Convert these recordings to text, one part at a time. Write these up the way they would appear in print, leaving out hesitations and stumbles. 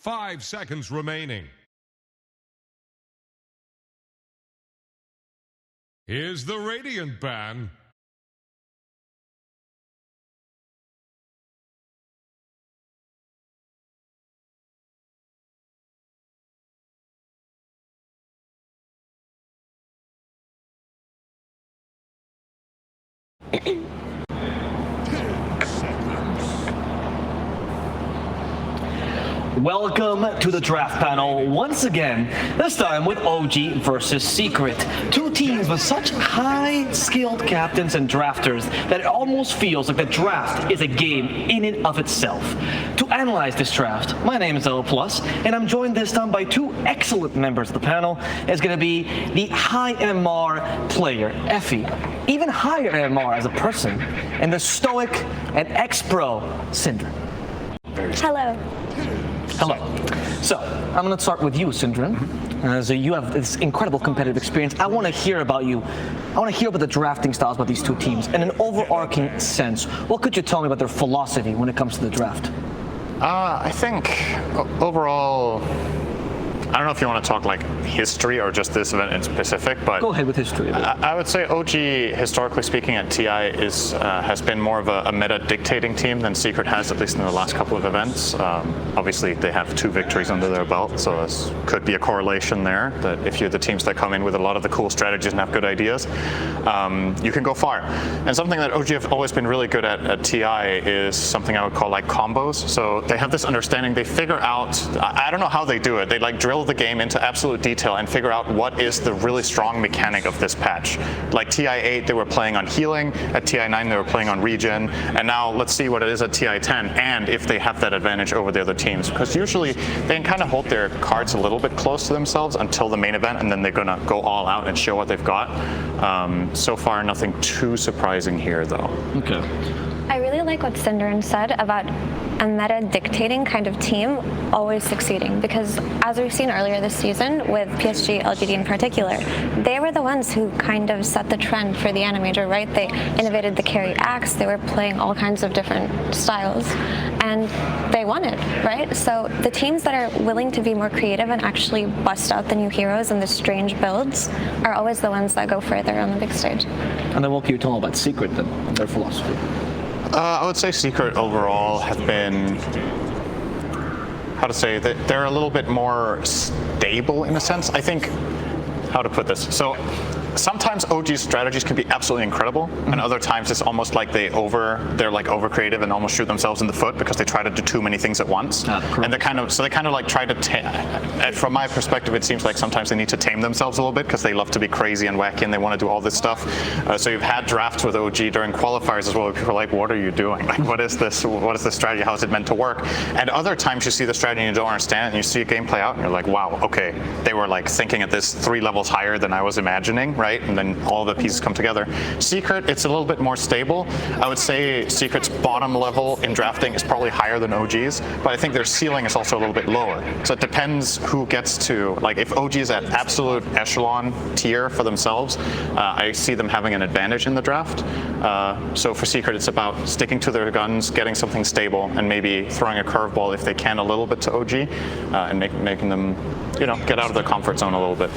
5 seconds remaining. Here's the Radiant ban. Welcome to the draft panel once again, this time with OG versus Secret. Two teams with such high-skilled captains and drafters that it almost feels like the draft is a game in and of itself. To analyze this draft, my name is L+, and I'm joined this time by two excellent members of the panel. It's going to be the high MMR player, Effie, even higher MMR as a person, and the stoic and ex-pro, Syndra. Hello. Hello. So, I'm going to start with you, Syndra. So you have this incredible competitive experience. I want to hear about you. I want to hear about the drafting styles about these two teams. In an overarching sense, what could you tell me about their philosophy when it comes to the draft? I think overall, I don't know if you want to talk like history or just this event in specific, but go ahead with history. I would say OG, historically speaking, at TI has been more of a meta dictating team than Secret has, at least in the last couple of events. Obviously, they have 2 victories under their belt, so this could be a correlation there. That if you're the teams that come in with a lot of the cool strategies and have good ideas, you can go far. And something that OG have always been really good at TI is something I would call like combos. So they have this understanding. They figure out. I don't know how they do it. They like drill the game into absolute detail and figure out what is the really strong mechanic of this patch. Like TI8, they were playing on healing. At TI9, they were playing on regen. And now let's see what it is at TI10 and if they have that advantage over the other teams. Because usually they can kind of hold their cards a little bit close to themselves until the main event, and then they're going to go all out and show what they've got. So far, nothing too surprising here, though. Okay. I really like what Syndra said about a meta dictating kind of team always succeeding, because as we've seen earlier this season with PSG, LGD in particular, they were the ones who kind of set the trend for the Animator, right? They innovated the carry axe, they were playing all kinds of different styles, and they won it, right? So the teams that are willing to be more creative and actually bust out the new heroes and the strange builds are always the ones that go further on the big stage. And then what can you tell about Secret then, and their philosophy? I would say Secret overall have been, how to say, that they're a little bit more stable in a sense. I think, how to put this. So sometimes OG's strategies can be absolutely incredible, and other times it's almost like they're like over creative and almost shoot themselves in the foot because they try to do too many things at once. And they kind of like try to from my perspective, it seems like sometimes they need to tame themselves a little bit because they love to be crazy and wacky and they want to do all this stuff. So you've had drafts with OG during qualifiers as well, where people are like, what are you doing? Like, what is this? What is this strategy? How is it meant to work? And other times you see the strategy and you don't understand, and you see a game play out and you're like, wow, okay, they were like thinking at this 3 levels higher than I was imagining, right? And then all the pieces come together. Secret, it's a little bit more stable. I would say Secret's bottom level in drafting is probably higher than OG's, but I think their ceiling is also a little bit lower. So it depends who gets to, like if OG is at absolute echelon tier for themselves, I see them having an advantage in the draft. So for Secret, it's about sticking to their guns, getting something stable, and maybe throwing a curveball if they can a little bit to OG, and making them, get out of their comfort zone a little bit.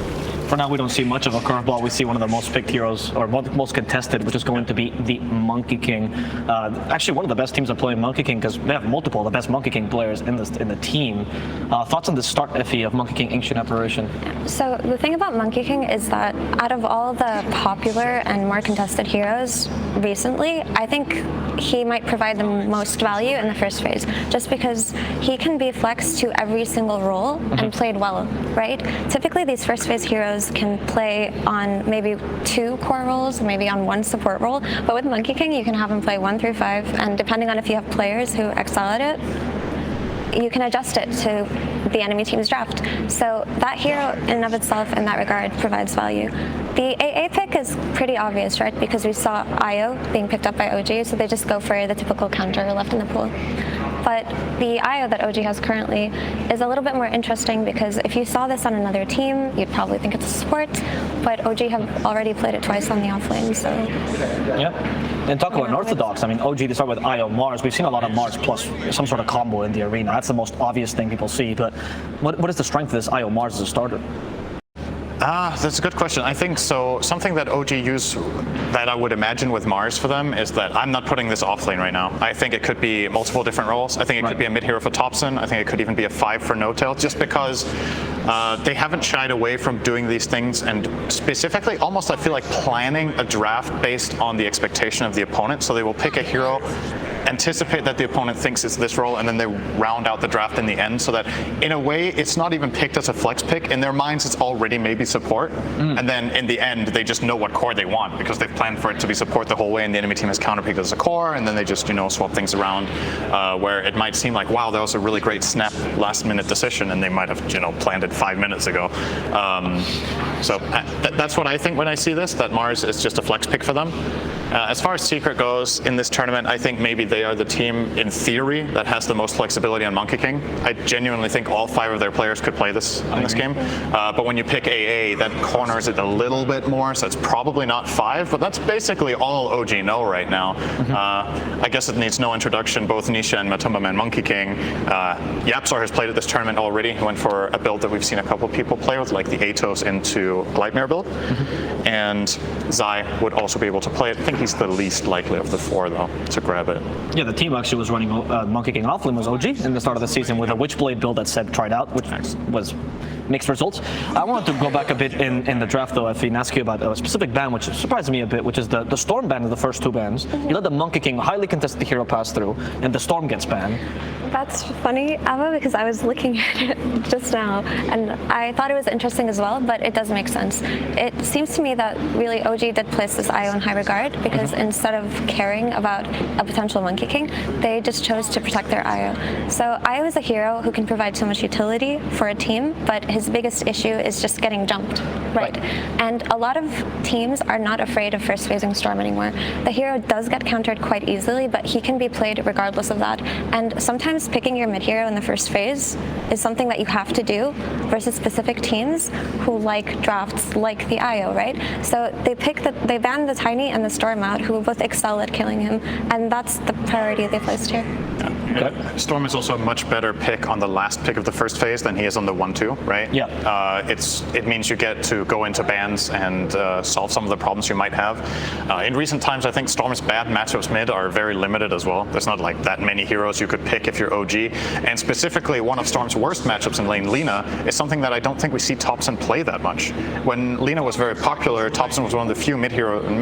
For now, we don't see much of a curveball. We see one of the most picked heroes, or most contested, which is going to be the Monkey King. Actually, one of the best teams that play Monkey King, because they have multiple of the best Monkey King players in the team. Thoughts on the start, Effie, of Monkey King Ancient Apparition? So the thing about Monkey King is that out of all the popular and more contested heroes recently, I think he might provide the most value in the first phase, just because he can be flexed to every single role and played well, right? Typically, these first phase heroes can play on maybe 2 core roles, maybe on 1 support role, but with Monkey King, you can have him play 1 through 5, and depending on if you have players who excel at it, you can adjust it to the enemy team's draft. So that hero in and of itself in that regard provides value. The AA pick is pretty obvious, right? Because we saw IO being picked up by OG, so they just go for the typical counter left in the pool. But the IO that OG has currently is a little bit more interesting because if you saw this on another team, you'd probably think it's a support, but OG have already played it twice on the offlane, so... Yeah. And talk about Unorthodox. I mean, OG, they start with IO Mars. We've seen a lot of Mars plus some sort of combo in the arena. That's the most obvious thing people see, but what is the strength of this IO Mars as a starter? That's a good question. I think so. Something that OG use that I would imagine with Mars for them is that I'm not putting this off lane right now. I think it could be multiple different roles. I think it could be a mid hero for Thompson. I think it could even be a 5 for NOtail, just because they haven't shied away from doing these things, and specifically almost I feel like planning a draft based on the expectation of the opponent. So they will pick a hero, anticipate that the opponent thinks it's this role, and then they round out the draft in the end, so that in a way it's not even picked as a flex pick. In their minds it's already maybe support, and then in the end they just know what core they want because they've planned for it to be support the whole way, and the enemy team has counterpicked as a core, and then they just swap things around where it might seem like, wow, that was a really great snap last minute decision, and they might have planned it 5 minutes ago. So that's what I think when I see this, that Mars is just a flex pick for them. As far as Secret goes in this tournament, I think maybe they are the team in theory that has the most flexibility on Monkey King. I genuinely think all 5 of their players could play this in this game. But when you pick AA, that corners it a little bit more, so it's probably not 5, but that's basically all OG know right now. I guess it needs no introduction. Both Nisha and Matumbaman Monkey King. Yapsar has played at this tournament already. He went for a build that we've seen a couple people play with, like the Atos into Lightmare build. And Zai would also be able to play it. I think he's the least likely of the 4, though, to grab it. Yeah, the team actually was running Monkey King offlane was OG in the start of the season with a Witchblade build that Seb tried out, which was mixed results. I wanted to go back a bit in the draft, though, Effie, and ask you about a specific ban, which surprised me a bit, which is the Storm ban of the first 2 bans. You let the Monkey King highly contested hero pass through, and the Storm gets banned. That's funny, Ava, because I was looking at it just now, and I thought it was interesting as well, but it does make sense. It seems to me that really OG did place this IO in high regard, because instead of caring about a potential Monkey King, they just chose to protect their IO. So IO is a hero who can provide so much utility for a team, but his biggest issue is just getting jumped, right? And a lot of teams are not afraid of first phasing Storm anymore. The hero does get countered quite easily, but he can be played regardless of that. And sometimes picking your mid hero in the first phase is something that you have to do versus specific teams who like drafts like the IO, right? So they banned the Tiny and the Storm out, who both excel at killing him, and that's the priority they placed here. Okay. Storm is also a much better pick on the last pick of the first phase than he is on the 1-2, right? Yeah. It means you get to go into bans and solve some of the problems you might have. In recent times, I think Storm's bad matchups mid are very limited as well. There's not like that many heroes you could pick if you're OG. And specifically, one of Storm's worst matchups in lane, Lina, is something that I don't think we see Thompson play that much. When Lina was very popular, Thompson was one of the few mid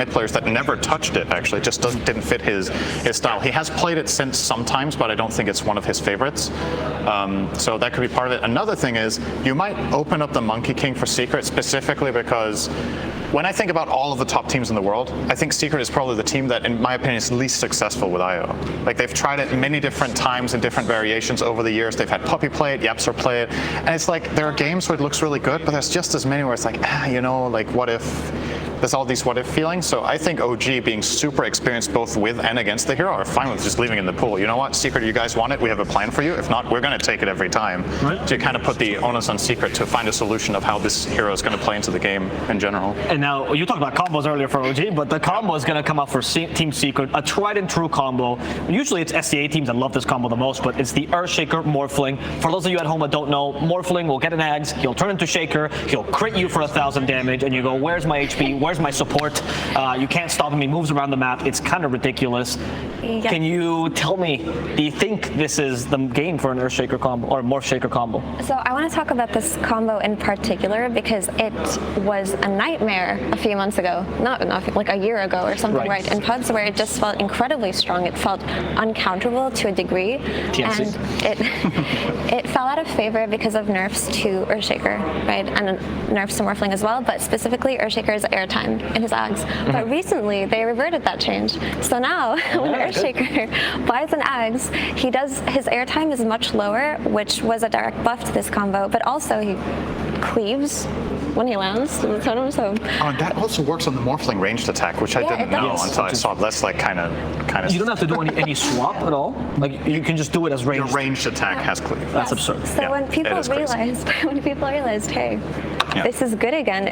players that never touched it, actually. It just didn't fit his style. He has played it since sometimes, but I don't think it's one of his favorites. So that could be part of it. Another thing is, you might open up the Monkey King for Secret specifically because when I think about all of the top teams in the world, I think Secret is probably the team that, in my opinion, is least successful with IO. Like, they've tried it many different times in different variations over the years. They've had Puppey play it, Yapsar play it, and it's like there are games where it looks really good, but there's just as many where it's like, like what if? There's all these what if feelings. So I think OG, being super experienced both with and against the hero, are fine with just leaving it in the pool. You know what, Secret, you guys want it? We have a plan for you. If not, we're going to take it every time. Right. So you kind of put the onus on Secret to find a solution of how this hero is going to play into the game in general. And now, you talked about combos earlier for OG, but the combo is going to come out for Team Secret, a tried and true combo. Usually it's SCA teams that love this combo the most, but it's the Earthshaker Morphling. For those of you at home that don't know, Morphling will get an Ags, he'll turn into Shaker, he'll crit you for 1,000 damage, and you go, where's my HP, where's my support? You can't stop him, he moves around the map, it's kind of ridiculous. Yes. Can you tell me, do you think this is the game for an Earthshaker combo, or Morph Shaker combo? So I want to talk about this combo in particular because it was a nightmare a few months ago, not like a year ago or something, right? In PUBs, where it just felt incredibly strong. It felt uncounterable to a degree, TNC. And it fell out of favor because of nerfs to Earthshaker, right? And nerfs to Morphling as well, but specifically Earthshaker's airtime in his Ags. But recently they reverted that change. So now when Earthshaker buys an Ags, his airtime is much lower, which was a direct buff to this combo, but also he cleaves when he lands to the totem. So Oh, and that also works on the Morphling ranged attack, which I Yeah, didn't it know does. until I saw it. That's like kind of. You don't have to do any swap at all. Like you can just do it as Your ranged. ranged attack has cleave. That's absurd. So Yeah, when people it is crazy. realized, hey, Yeah. this is good again,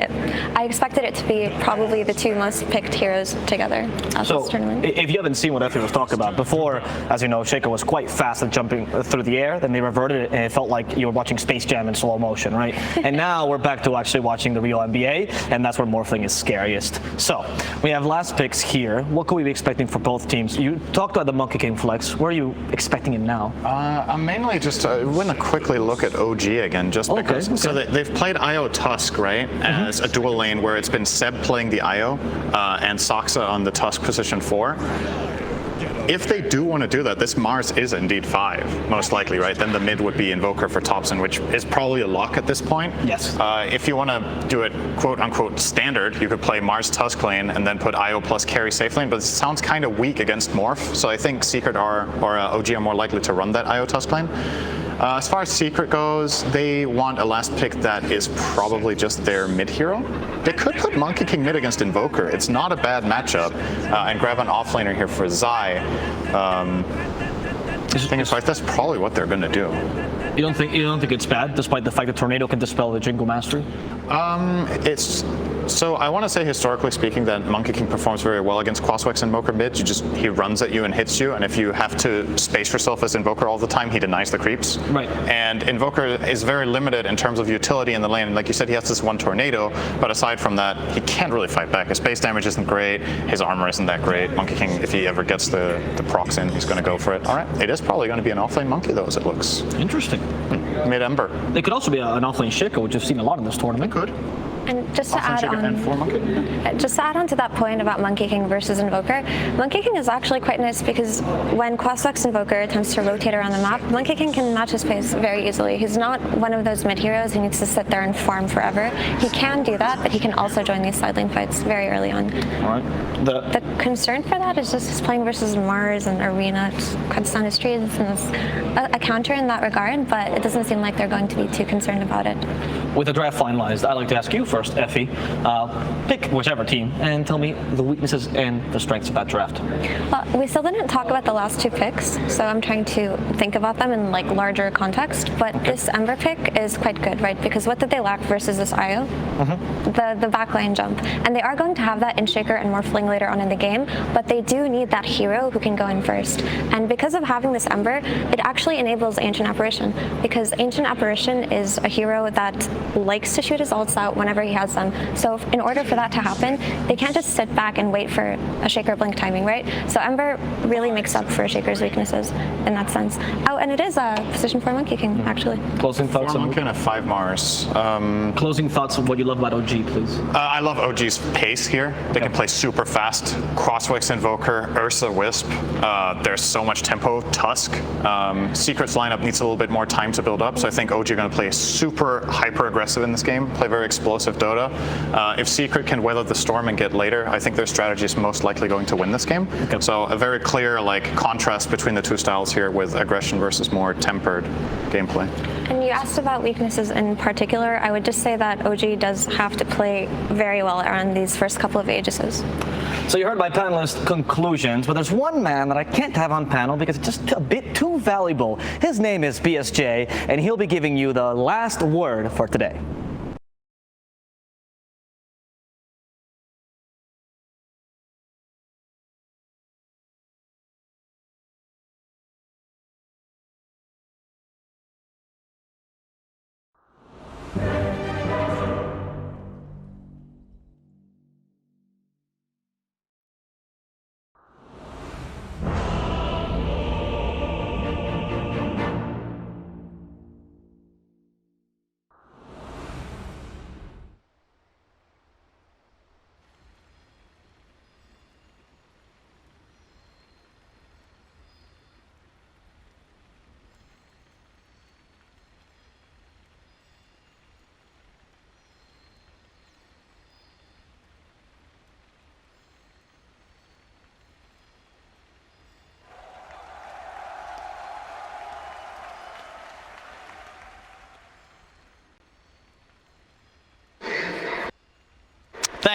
I expected it to be probably the two most picked heroes together at So, this tournament. if you haven't seen what Effie was talking about, before, as you know, Shaco was quite fast at jumping through the air, then they reverted it, and it felt like you were watching Space Jam in slow motion, right? And now we're back to actually watching the real NBA, and that's where Morphling is scariest. So, we have last picks here. What could we be expecting for both teams? You talked about the Monkey King flex. Where are you expecting him now? I'm mainly just want to quickly look at OG again, just Okay, because. okay. So they've played IO Tusk, right, as a dual lane where it's been Seb playing the IO and Saksa on the Tusk position 4. If they do want to do that, this Mars is indeed 5, most likely, right? Then the mid would be Invoker for Thompson, which is probably a lock at this point. Yes. If you want to do it quote-unquote standard, you could play Mars Tusk lane and then put IO plus carry safe lane, but it sounds kind of weak against Morph, so I think Secret or OG are more likely to run that IO Tusk lane. As far as Secret goes, they want a last pick that is probably just their mid hero. They could put Monkey King mid against Invoker. It's not a bad matchup, and grab an offlaner here for Zai. The thing is, like, that's probably what they're going to do. You don't think it's bad, despite the fact that Tornado can dispel the Jingle Mastery? So I want to say, historically speaking, that Monkey King performs very well against Quaswex and Invoker mid. He runs at you and hits you, and if you have to space yourself as Invoker all the time, he denies the creeps. Right. And Invoker is very limited in terms of utility in the lane. Like you said, he has this one Tornado, but aside from that, he can't really fight back. His base damage isn't great, his armor isn't that great. Monkey King, if he ever gets the procs in, he's going to go for it. All right, it is probably going to be an offlane Monkey, though, as it looks. Interesting. Mid-Ember. It could also be an offlane Shaco, which we've seen a lot in this tournament. Good. And just to Offlane add Shaco and 4 Monkey. Just to add on to that point about Monkey King versus Invoker, Monkey King is actually quite nice because when Quaswex Invoker attempts to rotate around the map, Monkey King can match his pace very easily. He's not one of those mid heroes who needs to sit there and farm forever. He can do that, but he can also join these side lane fights very early on. All right. The concern for that is just he's playing versus Mars and Arena. It cuts down his trees, and it's a counter in that regard, but it doesn't seem like they're going to be too concerned about it. With the draft finalized, I'd like to ask you first, Effie. Pick whichever team and tell me the weaknesses and the strengths of that draft. Well, we still didn't talk about the last two picks, so I'm trying to think about them in like larger context. But this Ember pick is quite good, right? Because what did they lack versus this IO? The backline jump, and they are going to have that in Shaker and Morphling later on in the game. But they do need that hero who can go in first. And because of having this Ember, it actually enables Ancient Apparition, because Ancient Apparition is a hero that likes to shoot his ults out whenever he has them. So in order for that to happen, they can't just sit back and wait for a Shaker blink timing, right? So Ember really makes up for Shaker's weaknesses in that sense. Oh, and it is a position for Monkey King, actually. Closing thoughts 4 on Monkey and a 5 Mars. closing thoughts of what you love about OG, please. I love OG's pace here. They can play super fast. Crosswix Invoker, Ursa Wisp. There's so much tempo. Tusk. Secret's lineup needs a little bit more time to build up, so I think OG are going to play super hyper aggressive in this game, play very explosive Dota. If Secret can weather the storm and get later, I think their strategy is most likely going to win this game. Okay. So a very clear contrast between the two styles here, with aggression versus more tempered gameplay. And you asked about weaknesses in particular. I would just say that OG does have to play very well around these first couple of Aegises. So you heard my panelist conclusions, but there's one man that I can't have on panel because it's just a bit too valuable. His name is BSJ, and he'll be giving you the last word for today.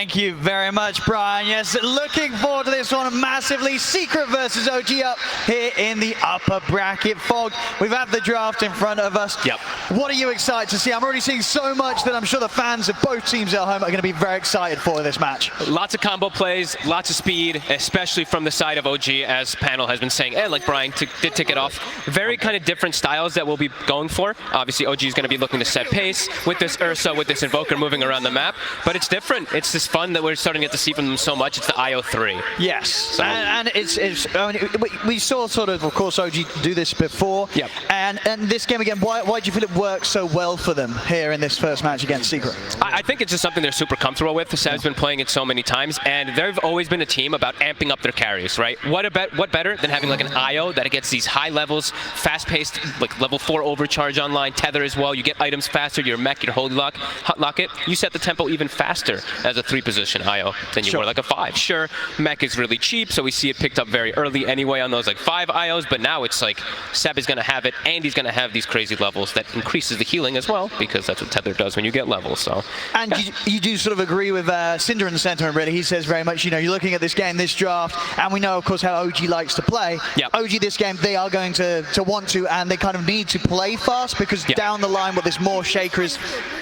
Thank you very much, Brian. Yes, looking forward to this one massively. Secret versus OG up here in the upper bracket. Fog, we've had the draft in front of us. Yep. What are you excited to see? I'm already seeing so much that I'm sure the fans of both teams at home are going to be very excited for this match. Lots of combo plays, lots of speed, especially from the side of OG, as panel has been saying, and like Brian did tick it off. Very kind of different styles that we'll be going for. Obviously, OG is going to be looking to set pace with this Ursa, with this Invoker moving around the map, but it's different. It's this fun that we're starting to get to see from them so much. It's the IO3. Yes, so. and it's I mean, we saw sort of course, OG do this before. Yep. And this game again, why do you feel it works so well for them here in this first match against Secret? I think it's just something they're super comfortable with. Seb's been playing it so many times, and they've always been a team about amping up their carries, right? What better than having like an IO that gets these high levels, fast-paced, like level 4 overcharge online, tether as well. You get items faster, your mech, your holy lock, hot lock it. You set the tempo even faster as a 3-position IO than you were like a 5. Sure, mech is really cheap, so we see it picked up very early anyway on those like 5 IOs, but now it's like Seb is going to have it, and he's going to have these crazy levels that increases the healing as well, because that's what tether does when you get levels. So. And you do sort of agree with Cinder in the sentiment, really. He says very much, you know, you're looking at this game, this draft, and we know, of course, how OG likes to play. Yep. OG this game, they are going to want to, and they kind of need to play fast, because down the line with this more shakers,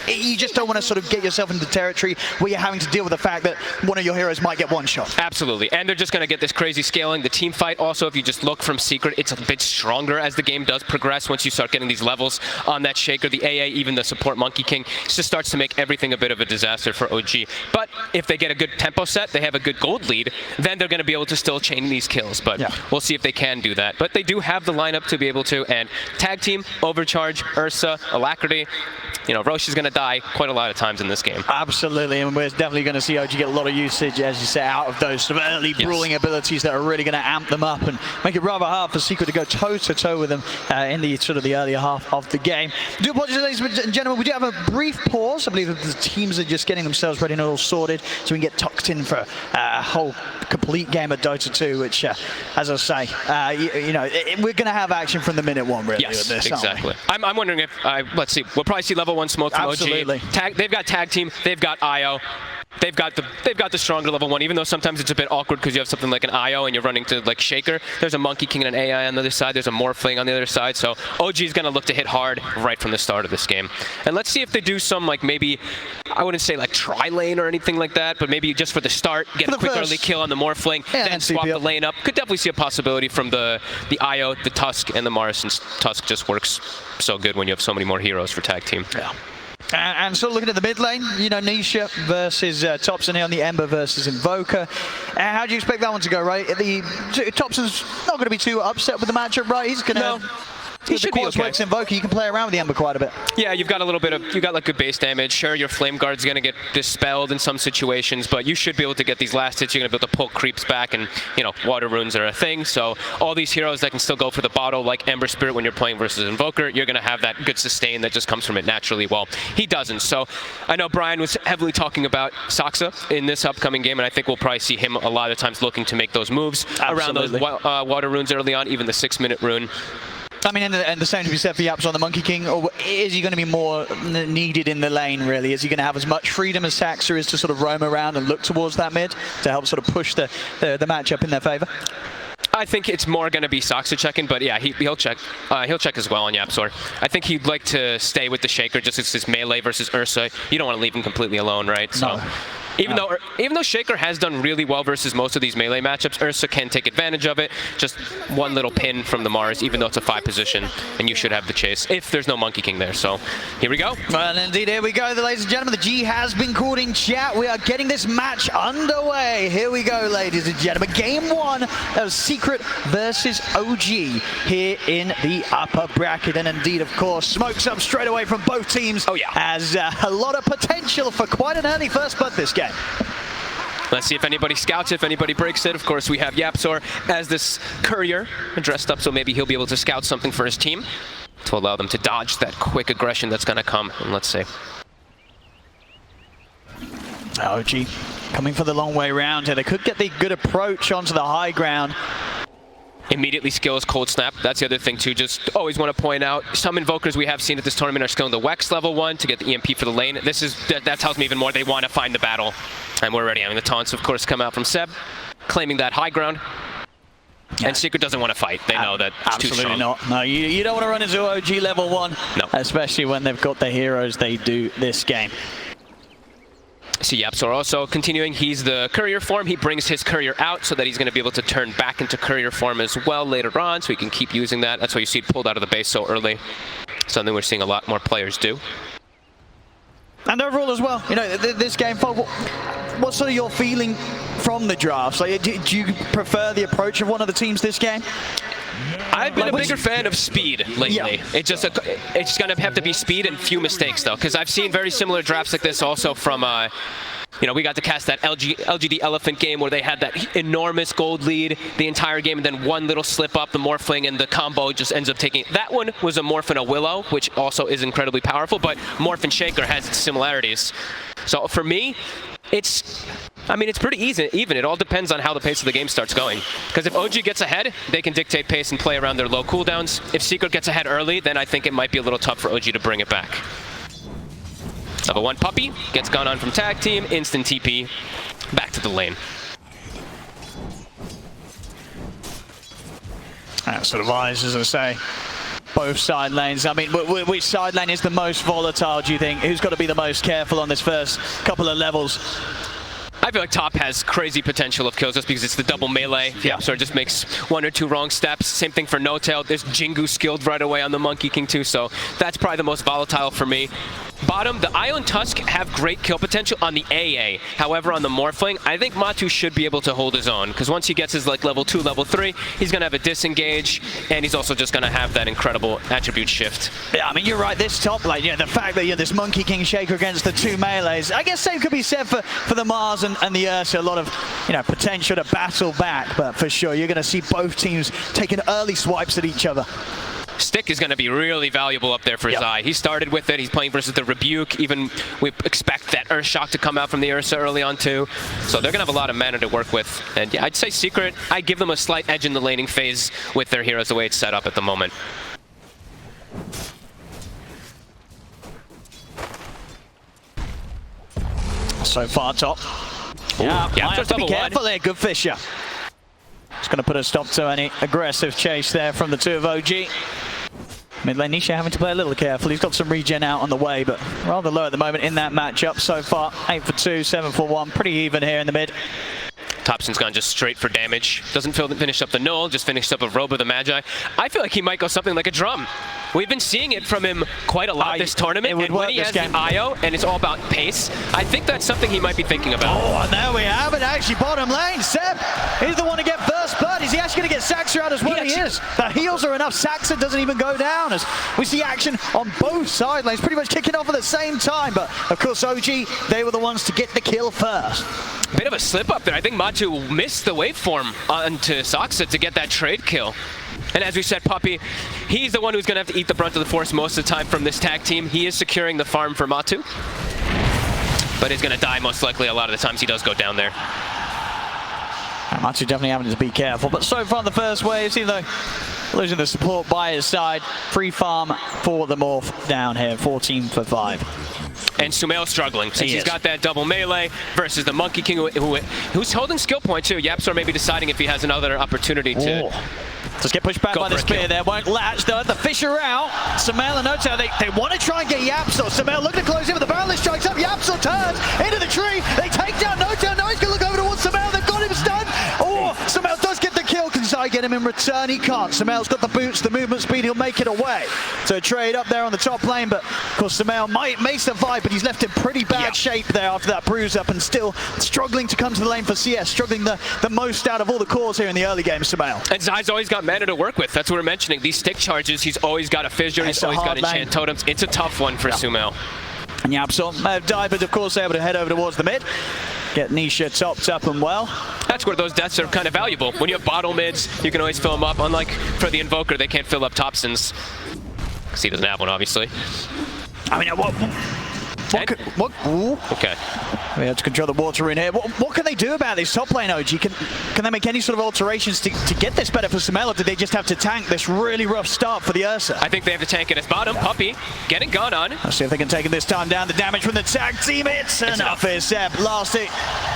you just don't want to sort of get yourself into territory where you're having to deal with the fact that one of your heroes might get one shot. Absolutely, and they're just going to get this crazy scaling. The team fight also, if you just look from Secret, it's a bit stronger as the game does progress. Once you start getting these levels on that shaker, the AA, even the support Monkey King, it just starts to make everything a bit of a disaster for OG. But if they get a good tempo set, they have a good gold lead, then they're going to be able to still chain these kills. But we'll see if they can do that. But they do have the lineup to be able to, and tag team, Overcharge, Ursa, Alacrity, you know, Roche is going to die quite a lot of times in this game. Absolutely, and we're definitely going to see OG get a lot of usage, as you say, out of those sort of early brawling abilities that are really going to amp them up and make it rather hard for Secret to go toe-to-toe with them in the sort of the earlier half of the game. Do apologize, ladies and gentlemen, we do have a brief pause. I believe that the teams are just getting themselves ready and all sorted so we can get tucked in for a whole complete game of Dota 2, which, as I say, you know, we're going to have action from the minute one, really. Yes, with this, exactly. I'm wondering if, let's see, we'll probably see level 1 smoke from Absolutely. OG. They've got tag team, they've got IO. They've got the stronger level 1, even though sometimes it's a bit awkward because you have something like an IO and you're running to like Shaker. There's a Monkey King and an AI on the other side. There's a Morphling on the other side. So OG is going to look to hit hard right from the start of this game. And let's see if they do some, like, maybe, I wouldn't say like tri-lane or anything like that, but maybe just for the start, get a quick early kill on the Morphling, then swap the lane up. Could definitely see a possibility from the IO, the Tusk, and the Mars, since Tusk just works so good when you have so many more heroes for tag team. Yeah. And so looking at the mid lane, you know, Nisha versus Thompson here on the Ember versus Invoker. How do you expect that one to go, right? Thompson's not going to be too upset with the matchup, right? He's going to... He should be okay. Works Invoker, you can play around with the Ember quite a bit. Yeah, you've got a little bit of, you got like good base damage. Sure, your Flame Guard's going to get dispelled in some situations, but you should be able to get these last hits. You're going to be able to pull creeps back, and, you know, water runes are a thing. So all these heroes that can still go for the bottle, like Ember Spirit when you're playing versus Invoker, you're going to have that good sustain that just comes from it naturally. Well, he doesn't. So I know Brian was heavily talking about Saksa in this upcoming game, and I think we'll probably see him a lot of times looking to make those moves around those water runes early on, even the 6-minute rune. I mean, and the same to be said for Yaps on the Monkey King, or is he going to be more needed in the lane, really? Is he going to have as much freedom as Saxa is to sort of roam around and look towards that mid to help sort of push the matchup in their favor? I think it's more going to be Saksa checking, but yeah, he'll check. He'll check as well on Yapsor. I think he'd like to stay with the Shaker just as his melee versus Ursa. You don't want to leave him completely alone, right? So. No. Even though Shaker has done really well versus most of these melee matchups, Ursa can take advantage of it. Just one little pin from the Mars, even though it's a 5 position, and you should have the chase if there's no Monkey King there. So here we go. Well, indeed, here we go, ladies and gentlemen. The G has been called in chat. We are getting this match underway. Here we go, ladies and gentlemen. Game 1 of Secret versus OG here in the upper bracket. And indeed, of course, smokes up straight away from both teams. Oh, yeah. Has a lot of potential for quite an early first blood this game. Let's see if anybody scouts it, if anybody breaks it. Of course, we have Yapsor as this courier dressed up, so maybe he'll be able to scout something for his team to allow them to dodge that quick aggression that's going to come. And let's see. OG coming for the long way round here. They could get the good approach onto the high ground. immediately skills Cold Snap. That's the other thing too. Just always want to point out, some invokers we have seen at this tournament are skilling the Wex level 1 to get the EMP for the lane. That tells me even more they want to find the battle. And we're already having the taunts, of course, come out from Seb, claiming that high ground. And Secret doesn't want to fight. They know that it's too strong. Absolutely not. No, you don't want to run into OG level 1. No. Especially when they've got the heroes they do this game. So Yapsor also continuing, he's the courier form. He brings his courier out so that he's going to be able to turn back into courier form as well later on, so he can keep using that. That's why you see it pulled out of the base so early. Something we're seeing a lot more players do. And overall as well, you know, this game, what's sort of your feeling from the drafts? Like, do you prefer the approach of one of the teams this game? I've been a bigger fan of speed lately. Yeah. It's going to have to be speed and few mistakes, though, because I've seen very similar drafts like this also from, you know, we got to cast that LGD Elephant game where they had that enormous gold lead the entire game, and then one little slip up, the Morphling, and the combo just ends up taking. That one was a Morph and a Willow, which also is incredibly powerful, but Morph and Shaker has its similarities. So for me, it's pretty easy, even. It all depends on how the pace of the game starts going. Because if OG gets ahead, they can dictate pace and play around their low cooldowns. If Secret gets ahead early, then I think it might be a little tough for OG to bring it back. Level 1 Puppey gets gone on from tag team, instant TP, back to the lane. That sort of eyes, as I say. Both side lanes. I mean, which side lane is the most volatile, do you think? Who's got to be the most careful on this first couple of levels? I feel like top has crazy potential of kills just because it's the double melee. Yeah, so it just makes 1 or 2 wrong steps. Same thing for NOtail. There's Jingu skilled right away on the Monkey King too, so that's probably the most volatile for me. Bottom, the Io and Tusk have great kill potential on the AA. However, on the Morphling, I think Matu should be able to hold his own, because once he gets his like level 2, level 3, he's going to have a disengage, and he's also just going to have that incredible attribute shift. Yeah, I mean, you're right, this top lane, yeah, the fact that you're this Monkey King Shaker against the 2 melees, I guess same could be said for the Mars and the Ursa. A lot of, you know, potential to battle back, but for sure, you're going to see both teams taking early swipes at each other. Stick is going to be really valuable up there for Zai. He started with it. He's playing versus the Rebuke. Even we expect that Earth Shock to come out from the Ursa early on too. So they're going to have a lot of mana to work with. And yeah, I'd say Secret, I give them a slight edge in the laning phase with their heroes the way it's set up at the moment. So far top. Ooh, yeah, yeah, might have to be careful 1. there. Good Fisher. It's going to put a stop to any aggressive chase there from the 2 of OG. Mid lane Nisha having to play a little careful. He's got some regen out on the way, but rather low at the moment in that matchup so far. 8 for 2, 7 for 1. Pretty even here in the mid. Thompson's gone just straight for damage. Doesn't finish up the null, just finished up a Robe of the Magi. I feel like he might go something like a drum. We've been seeing it from him quite a lot this tournament, and when he has the IO, and it's all about pace, I think that's something he might be thinking about. Oh, and there we have it, actually, bottom lane. Seb, he's the one to get first blood. Is he actually going to get Saxa out as well? He is. The heals are enough. Saxa doesn't even go down, as we see action on both side lanes, pretty much kicking off at the same time. But, of course, OG, they were the ones to get the kill first. Bit of a slip up there. I think Matu missed the waveform onto Saxa to get that trade kill. And as we said, Puppey, he's the one who's going to have to eat the brunt of the force most of the time from this tag team. He is securing the farm for Matu, but he's going to die most likely a lot of the times he does go down there. Matu definitely having to be careful, but so far the first wave, even though losing the support by his side, free farm for the Morph down here, 14 for 5. And Sumail struggling since he's got that double melee versus the Monkey King who's holding skill point too. Yapsor maybe deciding if he has another opportunity to just get pushed back by the spear there. Won't latch though. The Fisher out. Sumail and NOtail, they want to try and get Yapsor. Sumail looking to close in, but the barrel strikes up. Yapsor turns into the tree. They take down NOtail. Now he's going to look over towards Sumail. They've got him stunned. Oh, Sumail does get the kill. Can Zai get him in return? He can't. Sumail's got the boots, the movement speed. He'll make it away. So trade up there on the top lane, but of course Sumail may survive, but he's left in pretty bad shape there after that bruise up, and still struggling to come to the lane for CS, struggling the most out of all the cores here in the early game, Sumail. And Zai's always got mana to work with. That's what we're mentioning. These stick charges, he's always got a fissure, he's always got enchant totems. It's a tough one for Sumail. And Yapsor may have died, but of course able to head over towards the mid. Get Nisha topped up and well. That's where those deaths are kind of valuable. When you have bottle mids, you can always fill them up. Unlike for the Invoker, they can't fill up Thompson's. Because he doesn't have one, obviously. I mean, What? Ooh. Okay. We have to control the water in here. What can they do about this top lane, OG? Can they make any sort of alterations to get this better for Sumail, or do they just have to tank this really rough start for the Ursa? I think they have to tank it as bottom. Puppey getting gone on. Let's see if they can take it this time down. The damage from the tag team, it's enough here, Seb. Last hit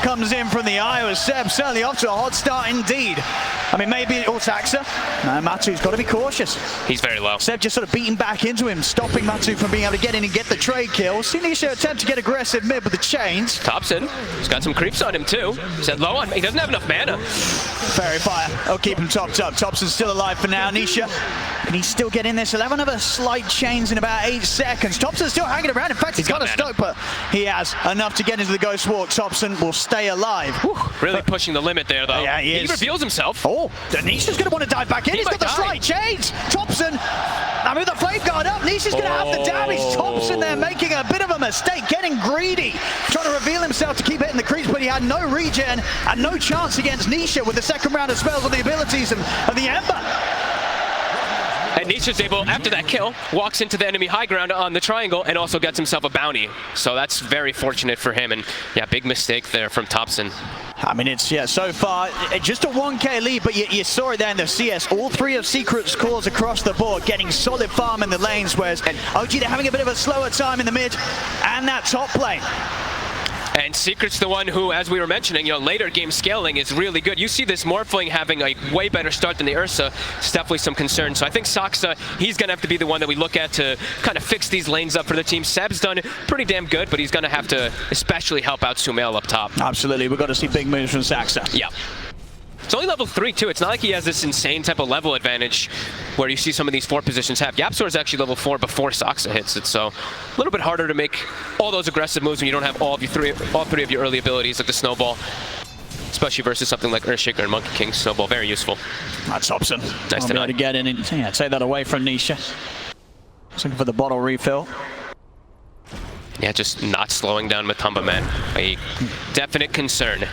comes in from the Iowa. Seb certainly off to a hot start indeed. I mean, maybe Taxa. No, Matu's got to be cautious. He's very low. Seb just sort of beating back into him, stopping Matu from being able to get in and get the trade kill. Sinisha attempt to get aggressive mid with the chains. Thompson, he's got some creeps on him too. He's at low on, he doesn't have enough mana. Fairy Fire, I'll keep him topped up. Thompson's still alive for now. Nisha, can he still get in this? 11 other slight chains in about 8 seconds. Thompson's still hanging around. In fact, he's got a stoke, but he has enough to get into the Ghost Walk. Thompson will stay alive. Whew, really pushing the limit there, though. Yeah, he reveals himself. Oh, Nisha's going to want to dive back in. He's got the slight chains. Thompson, now with the flame guard up, Nisha's going to have the damage. Thompson there making a bit of a mistake, getting greedy, trying to reveal himself to keep hitting the creeps, but he had no regen and no chance against Nisha with the second round of spells on the abilities of the Ember. And Nisha's able, after that kill, walks into the enemy high ground on the triangle and also gets himself a bounty. So that's very fortunate for him. And yeah, big mistake there from Thompson. I mean, it's, so far, just a 1k lead, but you saw it there in the CS. All 3 of Secret's cores across the board, getting solid farm in the lanes, whereas OG, they're having a bit of a slower time in the mid and that top lane. And Secret's the one who, as we were mentioning, later game scaling is really good. You see this Morphling having a way better start than the Ursa. It's definitely some concern. So I think Saksa, he's going to have to be the one that we look at to kind of fix these lanes up for the team. Seb's done pretty damn good, but he's going to have to especially help out Sumail up top. Absolutely. We've got to see big moves from Saksa. Yeah. It's only level 3 too. It's not like he has this insane type of level advantage where you see some of these 4 positions have. YapzOr is actually level 4 before Saksa hits it, so a little bit harder to make all those aggressive moves when you don't have all 3 of your early abilities like the Snowball, especially versus something like Earthshaker and Monkey King. Snowball, very useful. That's Thompson. Nice to get in and take that away from Nisha. Just looking for the bottle refill. Yeah, just not slowing down Matumbaman. A definite concern.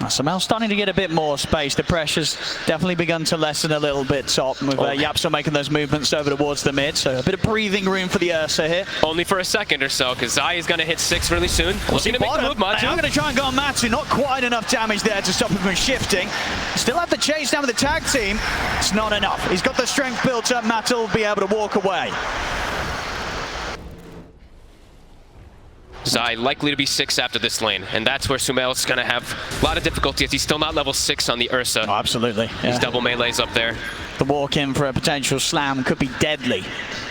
Sumail starting to get a bit more space. The pressure's definitely begun to lessen a little bit top with YapzOr making those movements over towards the mid. So a bit of breathing room for the Ursa here. Only for a second or so, because Zai is going to hit 6 really soon. Looking to make the move, Matu. I'm going to try and go on Matu. Not quite enough damage there to stop him from shifting. Still have the chase down with the tag team. It's not enough. He's got the strength built up. Matu will be able to walk away. Zai likely to be 6 after this lane, and that's where Sumail's going to have a lot of difficulty as he's still not level 6 on the Ursa. Oh, absolutely. Yeah. He's double melees up there. The walk in for a potential slam could be deadly.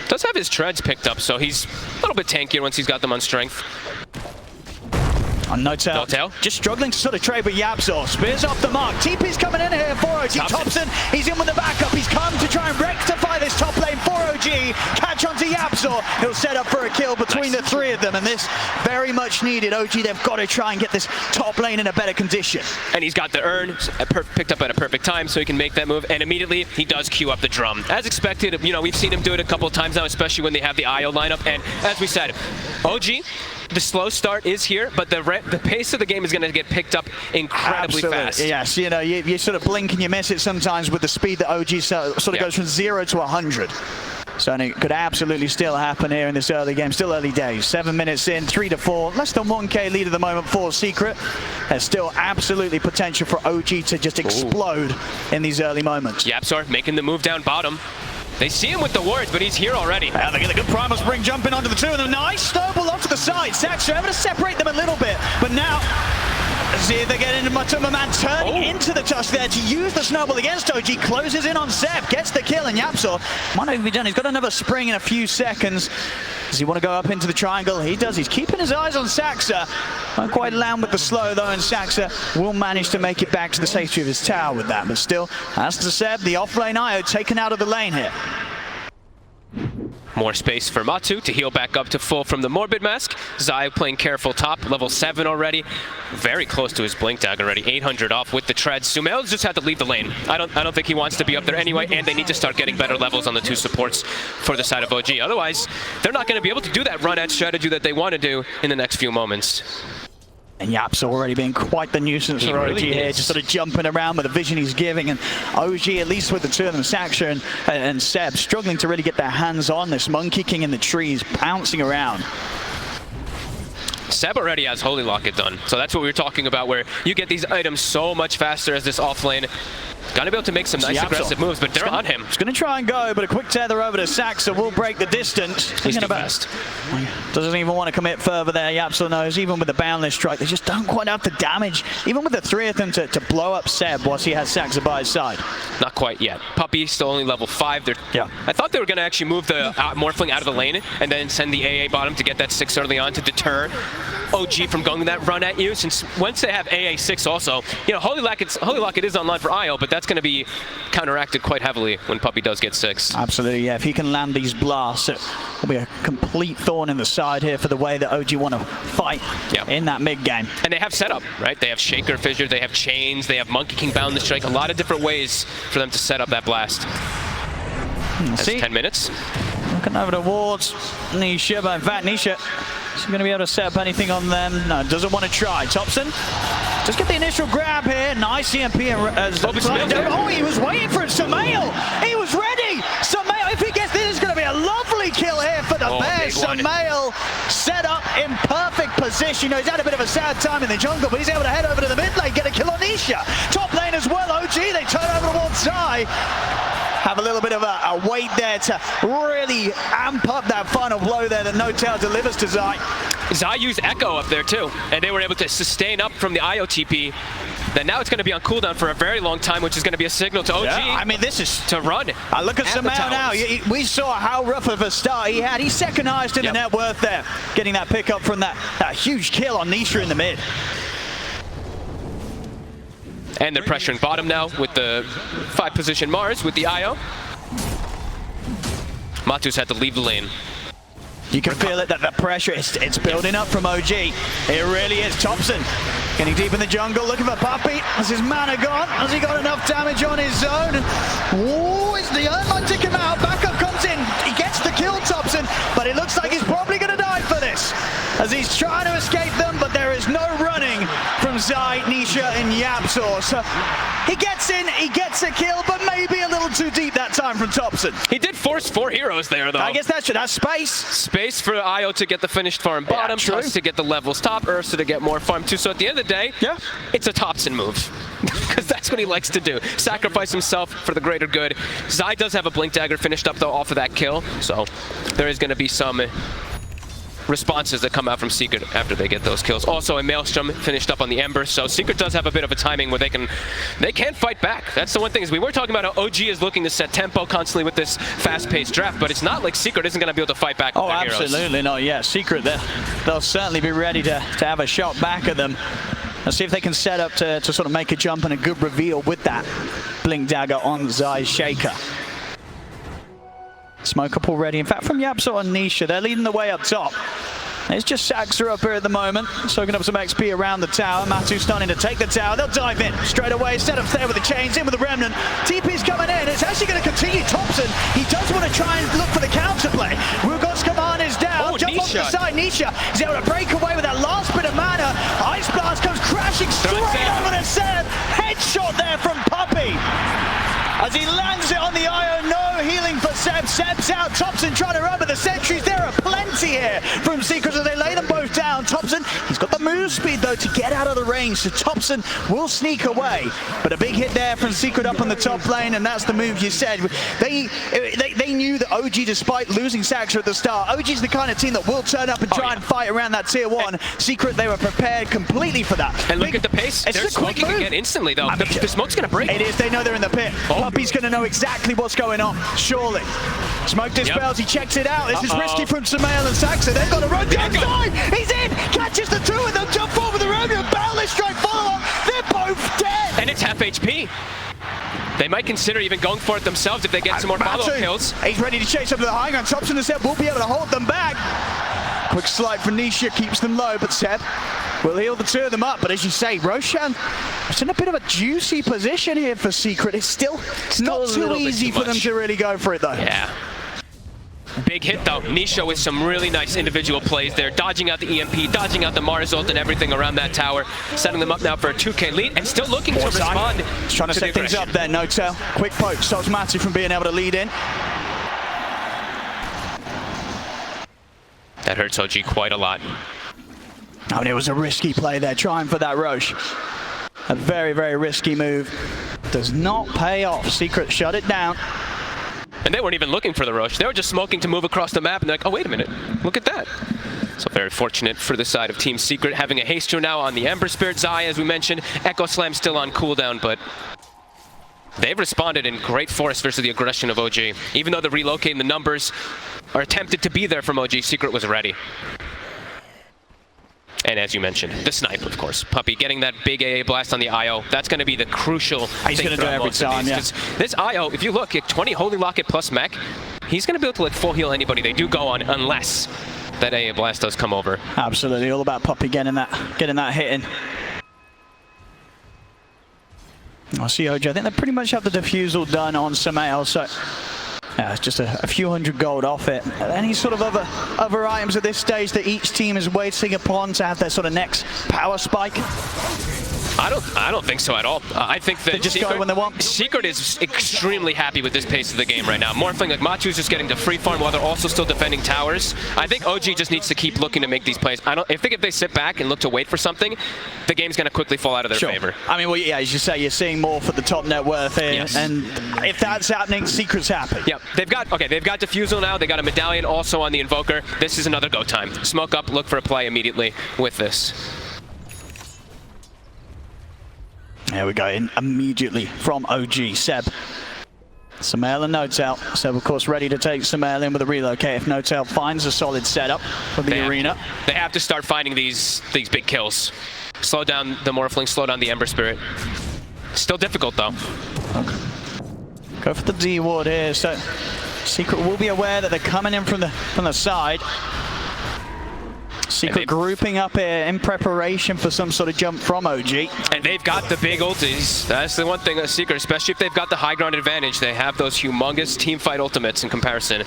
Does have his treads picked up, so he's a little bit tankier once he's got them on strength. On NOtail, just struggling to sort of trade with YapzOr. Spears off the mark. TP's coming in here for OG. Thompson, he's in with the backup. He's come to try and rectify this top lane for OG. Catch onto YapzOr. He'll set up for a kill between the 3 of them, and this very much needed. OG, they've got to try and get this top lane in a better condition. And he's got the urn picked up at a perfect time, so he can make that move. And immediately, he does queue up the drum. As expected, we've seen him do it a couple of times now, especially when they have the IO lineup. And as we said, OG, the slow start is here, but the pace of the game is going to get picked up incredibly fast. Yes, you sort of blink and you miss it sometimes with the speed that OG sort of goes from 0 to 100. So it could absolutely still happen here in this early game. Still early days. 7 minutes in, 3 to 4. Less than 1k lead at the moment for Secret. There's still absolutely potential for OG to just explode in these early moments. YapzOr making the move down bottom. They see him with the wards, but he's here already. Yeah, they get a good primal spring jumping onto the 2 of them. Nice snowball off to the side. Saksa able to separate them a little bit, but now see if they get into Matumbaman turning into the touch there to use the snowball against OG. Closes in on Seb, gets the kill, and YapzOr might not even be done. He's got another spring in a few seconds. Does he want to go up into the triangle? He does. He's keeping his eyes on Saksa. Not quite land with the slow though, and Saksa will manage to make it back to the safety of his tower with that. But still, as to Seb, the off-lane IO taken out of the lane here. More space for Matu to heal back up to full from the Morbid Mask. Zai playing careful top, level 7 already. Very close to his Blink Dagger already, 800 off with the treads. Sumail's just had to leave the lane. I don't think he wants to be up there anyway, and they need to start getting better levels on the 2 supports for the side of OG. Otherwise, they're not going to be able to do that run-at strategy that they want to do in the next few moments. And Yap's already been quite the nuisance for OG here, just sort of jumping around with the vision he's giving. And OG, at least with the two of them, Saxa and Seb, struggling to really get their hands on this Monkey King in the trees, bouncing around. Seb already has Holy Locket done, so that's what we were talking about, where you get these items so much faster as this offlane. Gonna be able to make some nice aggressive moves, but they're on him. He's gonna try and go, but a quick tether over to Saxa will break the distance. He's too fast. Doesn't even want to commit further there. Yapsel knows, even with the boundless strike, they just don't quite have the damage, even with the three of them, to blow up Seb whilst he has Saxa by his side. Not quite yet. Puppey still only level 5. Yeah. I thought they were gonna actually move the Morphling out of the lane and then send the AA bottom to get that 6 early on to deter OG from going that run at you, since once they have AA 6 also, you know, Holy Locket is online for IO, but that's going to be counteracted quite heavily when Puppey does get 6. Absolutely, yeah. If he can land these blasts, it will be a complete thorn in the side here for the way that OG want to fight in that mid game. And they have setup, right? They have Shaker Fissure, they have Chains, they have Monkey King Bound the Strike, a lot of different ways for them to set up that blast. That's 10 minutes. Looking over towards Nisha, but in fact, Nisha isn't going to be able to set up anything on them. No, doesn't want to try. Thompson, just get the initial grab here. Nice EMP. Oh, he was waiting for it. Sumail, he was ready. Sumail, if he gets this, it's going to be a lovely kill here for the Bears. Sumail set up in perfect position. You know, he's had a bit of a sad time in the jungle, but he's able to head over to the mid lane, get a kill on Nisha. Top lane as well, OG, they turn over towards Zai. Have a little bit of a wait there to really amp up that final blow there that NOtail delivers to Zai. Zai used Echo up there too, and they were able to sustain up from the IOTP. Then now it's going to be on cooldown for a very long time, which is going to be a signal to OG. Yeah, I mean, this is to run. Look at Sumail now. We saw how rough of a start he had. He's second highest in the net worth there, getting that pickup from that huge kill on Nisha in the mid. And they're pressuring bottom now with the 5 position Mars with the IO. Matu's had to leave the lane. You can feel it, that the pressure, it's building up from OG. It really is. Thompson getting deep in the jungle, looking for Puppey. Has his mana gone? Has he got enough damage on his own? Oh, it's the Earth might take him out. Backup comes in. He gets the kill, Thompson, but it looks like he's probably going to die for this, as he's trying to escape them, but there is no running from Zai, Nisha, and Yapsor. So he gets in, he gets a kill, but maybe a little too deep that time from Thompson. He did force 4 heroes there, though. I guess that's space. Space for IO to get the finished farm bottom, Tuss to get the levels top, Ursa to get more farm too. So at the end of the day, it's a Thompson move. Because that's what he likes to do. Sacrifice himself for the greater good. Zai does have a Blink Dagger finished up, though, off of that kill. So there is going to be some responses that come out from Secret after they get those kills. Also, a Maelstrom finished up on the Ember, so Secret does have a bit of a timing where they can fight back. That's the one thing, is we were talking about how OG is looking to set tempo constantly with this fast-paced draft, but it's not like Secret isn't going to be able to fight back with their heroes. Absolutely not. Yeah, Secret, they'll certainly be ready to have a shot back at them. Let's see if they can set up to sort of make a jump and a good reveal with that Blink Dagger on Zai's Shaker. Smoke up already. In fact, from Yapsor and Nisha, they're leading the way up top. It's just Saxa up here at the moment, soaking up some XP around the tower. Matu starting to take the tower. They'll dive in straight away. Set up there with the chains, in with the remnant. TP's coming in. It's actually going to continue. Thompson, he does want to try and look for the counterplay. Rugo's command is down. Jump off the side. Nisha is able to break away with that last bit of mana. Ice Blast comes crashing straight over to Seb. Headshot there from Puppey. As he lands it on the IO, no healing for Seb. Seb's out. Thompson trying to run, but the sentries, there are plenty here from Secret as they lay them both down. Thompson, he's got the move speed though to get out of the range, so Thompson will sneak away. But a big hit there from Secret up on the top lane, and that's the move you said. They knew that OG, despite losing Saxa at the start, OG's the kind of team that will turn up and try and fight around that tier 1. Secret, they were prepared completely for that. And look at the pace. They're smoking again instantly though. The smoke's going to break. It is. They know they're in the pit. Puppey's going to know exactly what's going on, surely. Smoke dispels, he checks it out. This is risky from Sumail and Saxa. They've got to run the outside. He's in, catches the 2 and they'll jump over the road and boundless strike follow-up. They're both dead. And it's half HP. They might consider even going for it themselves if they get some more follow-up kills. He's ready to chase up to the high ground. Thompson and Seb will be able to hold them back. Quick slide from Nisha, keeps them low, but Seb will heal the 2 of them up. But as you say, Roshan, it's in a bit of a juicy position here for Secret. It's still not too easy for them to really go for it though. Yeah. Big hit though. Nisha with some really nice individual plays there, dodging out the EMP, dodging out the Mars ult and everything around that tower, setting them up now for a 2K lead and still looking to respond. He's trying to set things up there, NOtail. Quick poke, stops Matu from being able to lead in. That hurts OG quite a lot. I mean, it was a risky play there, trying for that Roche. A very, very risky move. Does not pay off. Secret shut it down. And they weren't even looking for the Roche. They were just smoking to move across the map and they're like, oh, wait a minute, look at that. So very fortunate for the side of Team Secret, having a haster now on the Ember Spirit. Zai, as we mentioned, Echo Slam still on cooldown, but they've responded in great force versus the aggression of OG. Even though the relocating the numbers are attempted to be there from OG, Secret was ready. And as you mentioned, the snipe, of course. Puppey getting that big AA blast on the IO. That's going to be the crucial He's going to do it every time, yeah. This IO, if you look at 20 Holy Locket plus mech, he's going to be able to like full heal anybody they do go on unless that AA blast does come over. Absolutely, all about Puppey getting that hit in. I see OG. I think they pretty much have the defusal done on Sumail, so yeah, it's just a few hundred gold off it. Any sort of other items at this stage that each team is waiting upon to have their sort of next power spike? I don't think so at all. I think that they just go when they want. Secret is extremely happy with this pace of the game right now. Morphling, like Matu's just getting to free farm while they're also still defending towers. I think OG just needs to keep looking to make these plays. I think if they sit back and look to wait for something, the game's going to quickly fall out of their favor. I mean, well, yeah, as you say, you're seeing more for the top net worth here, yes. And if that's happening, Secret's happy. Yep, they've got defusal now. They got a medallion also on the Invoker. This is another go time. Smoke up, look for a play immediately with this. There we go, in immediately from OG, Seb. Sumail and NOtail. Seb, of course, ready to take Sumail in with a relocate if NOtail finds a solid setup for the arena. They have to start finding these big kills. Slow down the Morphling, slow down the Ember Spirit. Still difficult, though. Okay. Go for the D ward here, so Secret will be aware that they're coming in from the side. Secret grouping up here in preparation for some sort of jump from OG. And they've got the big ultis. That's the one thing that Secret, especially if they've got the high ground advantage, they have those humongous team fight ultimates in comparison.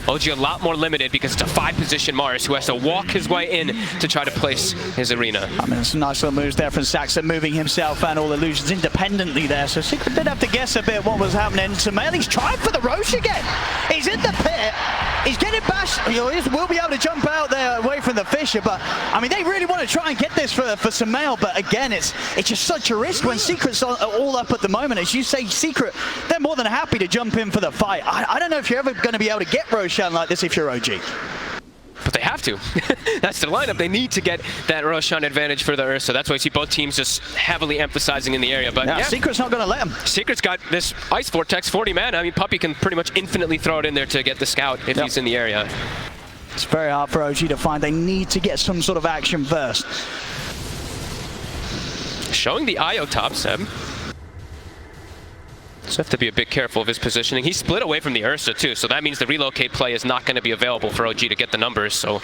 OG a lot more limited because it's a 5-position Mars who has to walk his way in to try to place his arena. I mean, some nice little moves there from Saxon, moving himself and all illusions independently there. So Secret did have to guess a bit what was happening. Sumail, he's trying for the Roche again. He's in the pit. He's getting bashed. He will be able to jump out there away from the Fisher, but I mean, they really want to try and get this for Sumail, but again, it's just such a risk when Secret's all up at the moment. As you say, Secret, they're more than happy to jump in for the fight. I don't know if you're ever going to be able to get Roshan like this if you're OG. But they have to. That's the lineup. They need to get that Roshan advantage for the Ursa. That's why you see both teams just heavily emphasizing in the area. But yeah, Secret's not going to let him. Secret's got this Ice Vortex, 40 mana. I mean, Puppey can pretty much infinitely throw it in there to get the scout if he's in the area. It's very hard for OG to find. They need to get some sort of action first. Showing the IO top, Seb. So have to be a bit careful of his positioning. He split away from the Ursa too, so that means the relocate play is not going to be available for OG to get the numbers. So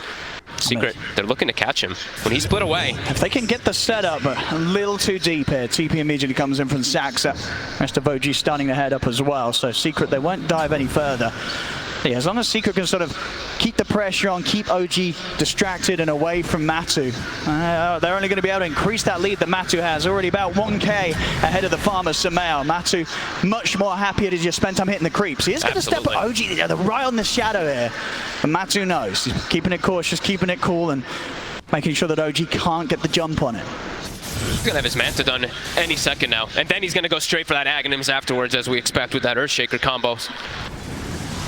Secret, they're looking to catch him when he split away. If they can get the setup a little too deep here, TP immediately comes in from Saxa. Rest of OG stunning the head up as well. So Secret, they won't dive any further. Yeah, as long as Secret can sort of keep the pressure on, keep OG distracted and away from Matu, they're only going to be able to increase that lead that Matu has. Already about 1k ahead of the farmer Sumail. Matu much more happier to just spend time hitting the creeps. He is going to step at OG right on the shadow here. And Matu knows. He's keeping it cautious, keeping it cool, and making sure that OG can't get the jump on it. He's going to have his Manta done any second now. And then he's going to go straight for that Aghanims afterwards, as we expect with that Earthshaker combos.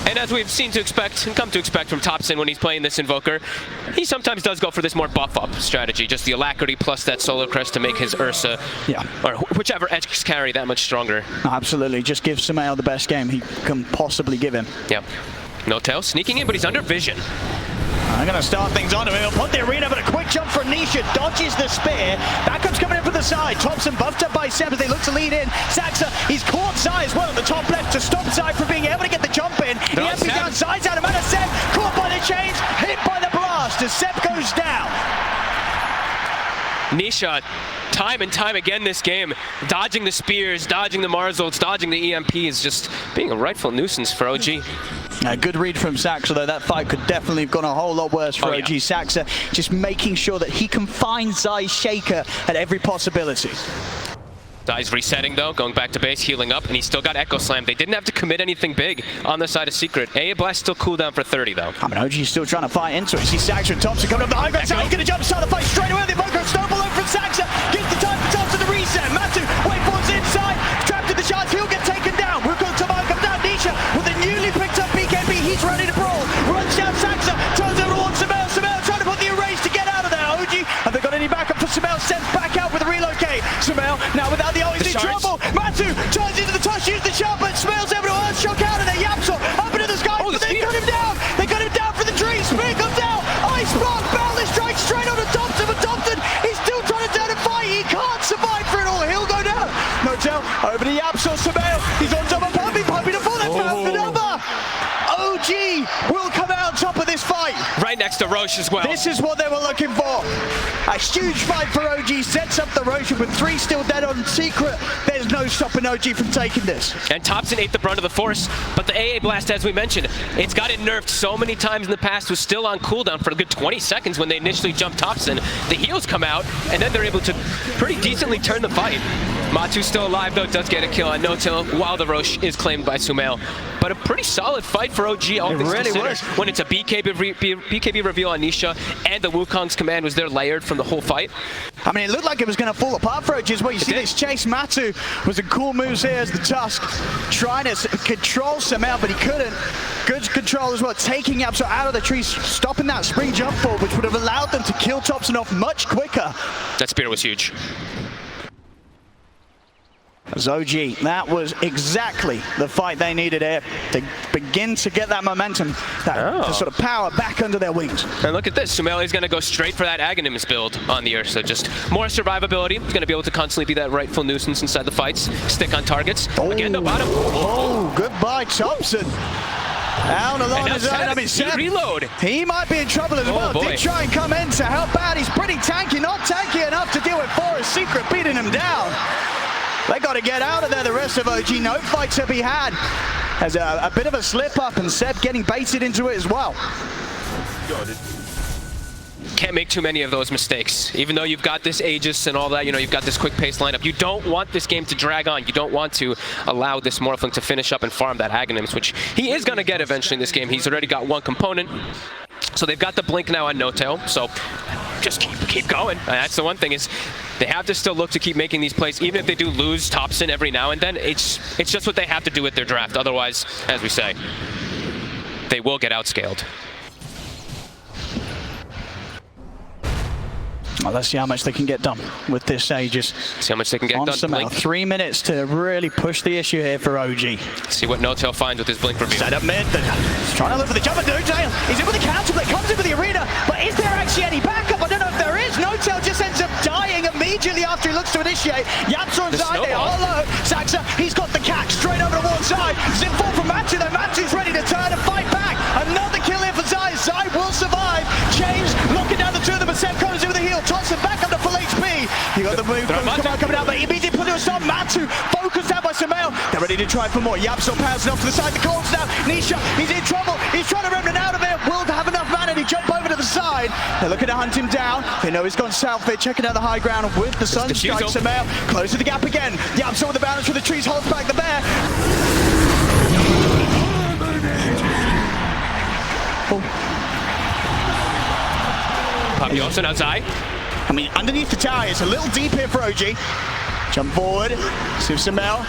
And as we've seen to expect and come to expect from Topson when he's playing this Invoker, he sometimes does go for this more buff-up strategy, just the Alacrity plus that Solar Crest to make his Ursa, or whichever X carry, that much stronger. Absolutely, just give Sumail the best game he can possibly give him. Yep. NOtail sneaking in, but he's under vision. I'm going to start things on him. He'll put the arena, but a quick jump from Nisha, dodges the spear. Backup's coming in from the side. Thompson buffed up by Seb as they look to lead in. Saxa, he's caught Zai as well at the top left to stop Zai from being able to get the jump in. He has to be down, Zai's out of mana. Seb caught by the chains, hit by the blast as Seb goes down. Nisha time and time again this game, dodging the spears, dodging the Marzolds, dodging the EMPs, just being a rightful nuisance for OG. A good read from Saxa, though. That fight could definitely have gone a whole lot worse for OG. Saxa just making sure that he can find Zai's Shaker at every possibility. Zai's resetting though, going back to base, healing up, and he's still got Echo Slam. They didn't have to commit anything big on the side of Secret. AA Blast still cooldown for 30 though. I mean, OG's still trying to fight into it. See Saxa and Thompson coming up the high ground. He's going to jump start the fight straight away. The Evoker snowball over from Saxa. Gives the time for Thompson to reset. Matu, wait for us inside. Trapped in the shots. He'll get taken down. We'll go to Mark, comes down. Nisha with a newly picked up BKB. He's ready to brawl. Runs down Saxa. Turns over towards Sumail. Sumail trying to put the erase to get out of there. OG, have they got any backup for Sumail? Sends back out with a relocate. Sumail now without the he's in trouble. Matu turns into the touch, uses the shot, but Sumail's able to Earthshock out of there. Yapso up into the sky, but they cut him down. They cut him down for the tree. Spear comes out. Ice Spark, Boundless strike straight onto Thompson, but Thompson, he's still trying to turn and fight. He can't survive for it all. He'll go down. NOtail over to Yapso. Sumail, he's on top of Puppey. Puppey to full. That's found the number. OG will come out on top of this fight. Right next to Roche as well. This is what they were looking for. A huge fight for OG, sets up the Roche with 3 still dead on Secret. There's no stopping OG from taking this. And Thompson ate the brunt of the force, but the AA Blast, as we mentioned, it's got it nerfed so many times in the past, was still on cooldown for a good 20 seconds when they initially jumped Thompson. The heals come out, and then they're able to pretty decently turn the fight. Matu's still alive though, does get a kill on NOtail, while the Roche is claimed by Sumail. But a pretty solid fight for OG, all things considered. When it's a BKB reveal on Nisha, and the Wukong's command was there layered from the whole fight. I mean, it looked like it was going to fall apart for OG as well. You see this chase. Matu was a cool moves here as the Tusk, trying to control Sumail, but he couldn't. Good control as well, taking Yapso out of the trees, stopping that spring jump forward, which would have allowed them to kill Thompson off much quicker. That spear was huge. As OG, that was exactly the fight they needed here to begin to get that momentum, that sort of power back under their wings. And look at this, Sumail is going to go straight for that Aghanims build on the Ursa. Just more survivability. He's going to be able to constantly be that rightful nuisance inside the fights, stick on targets. Again, no bottom. Oh, goodbye, Thompson. Out along his own. I mean, Seb, reload. He might be in trouble as well. Boy. Did try and come in to help out. He's pretty tanky, not tanky enough to deal with Forest Secret beating him down. They got to get out of there, the rest of OG. No fight to be had. There's a bit of a slip up, and Seb getting baited into it as well. Can't make too many of those mistakes. Even though you've got this Aegis and all that, you know, you've got this quick pace lineup, you don't want this game to drag on. You don't want to allow this Morphling to finish up and farm that Aghanims, which he is going to get eventually in this game. He's already got one component. So they've got the blink now on NOtail, so just keep going. And that's the one thing, is they have to still look to keep making these plays, even if they do lose Thompson every now and then. It's just what they have to do with their draft. Otherwise, as we say, they will get outscaled. Well, let's see how much they can get done with this Aegis. See how much they can get done. Sumail. 3 minutes to really push the issue here for OG. See what NOtail finds with his blink reveal. Set up mid. He's trying to look for the jump at NOtail. He's in with the counter play, comes into the arena, but is there actually any backup? I don't know if there is. NOtail just ends up dying immediately after he looks to initiate. Yapso inside, they are low. Saxa, he's got the cack straight over to one side. Zip fall from Matu, though Matu's ready to turn and fight back. Another kill here for Zai. Zai will survive. James looking down the two of them, but Seb comes in with a heal. Thompson back up to full HP. You got the move coming out, but he immediately put it on Matu, focused out by Sumail. They're ready to try for more. Yapso pouncing off to the side. The calls now. Nisha, he's in trouble. He's trying to remnant out of it. Will have enough mana to jump over to the side. They're looking to hunt him down. They know he's gone south. They're checking out the high ground with the Sunstrike. Sumail closes the gap again. Yapso with the balance for the trees, holds back the bear. Puppey also now Zai. I mean, underneath the tower, it's a little deep here for OG. Jump forward, see Sumail,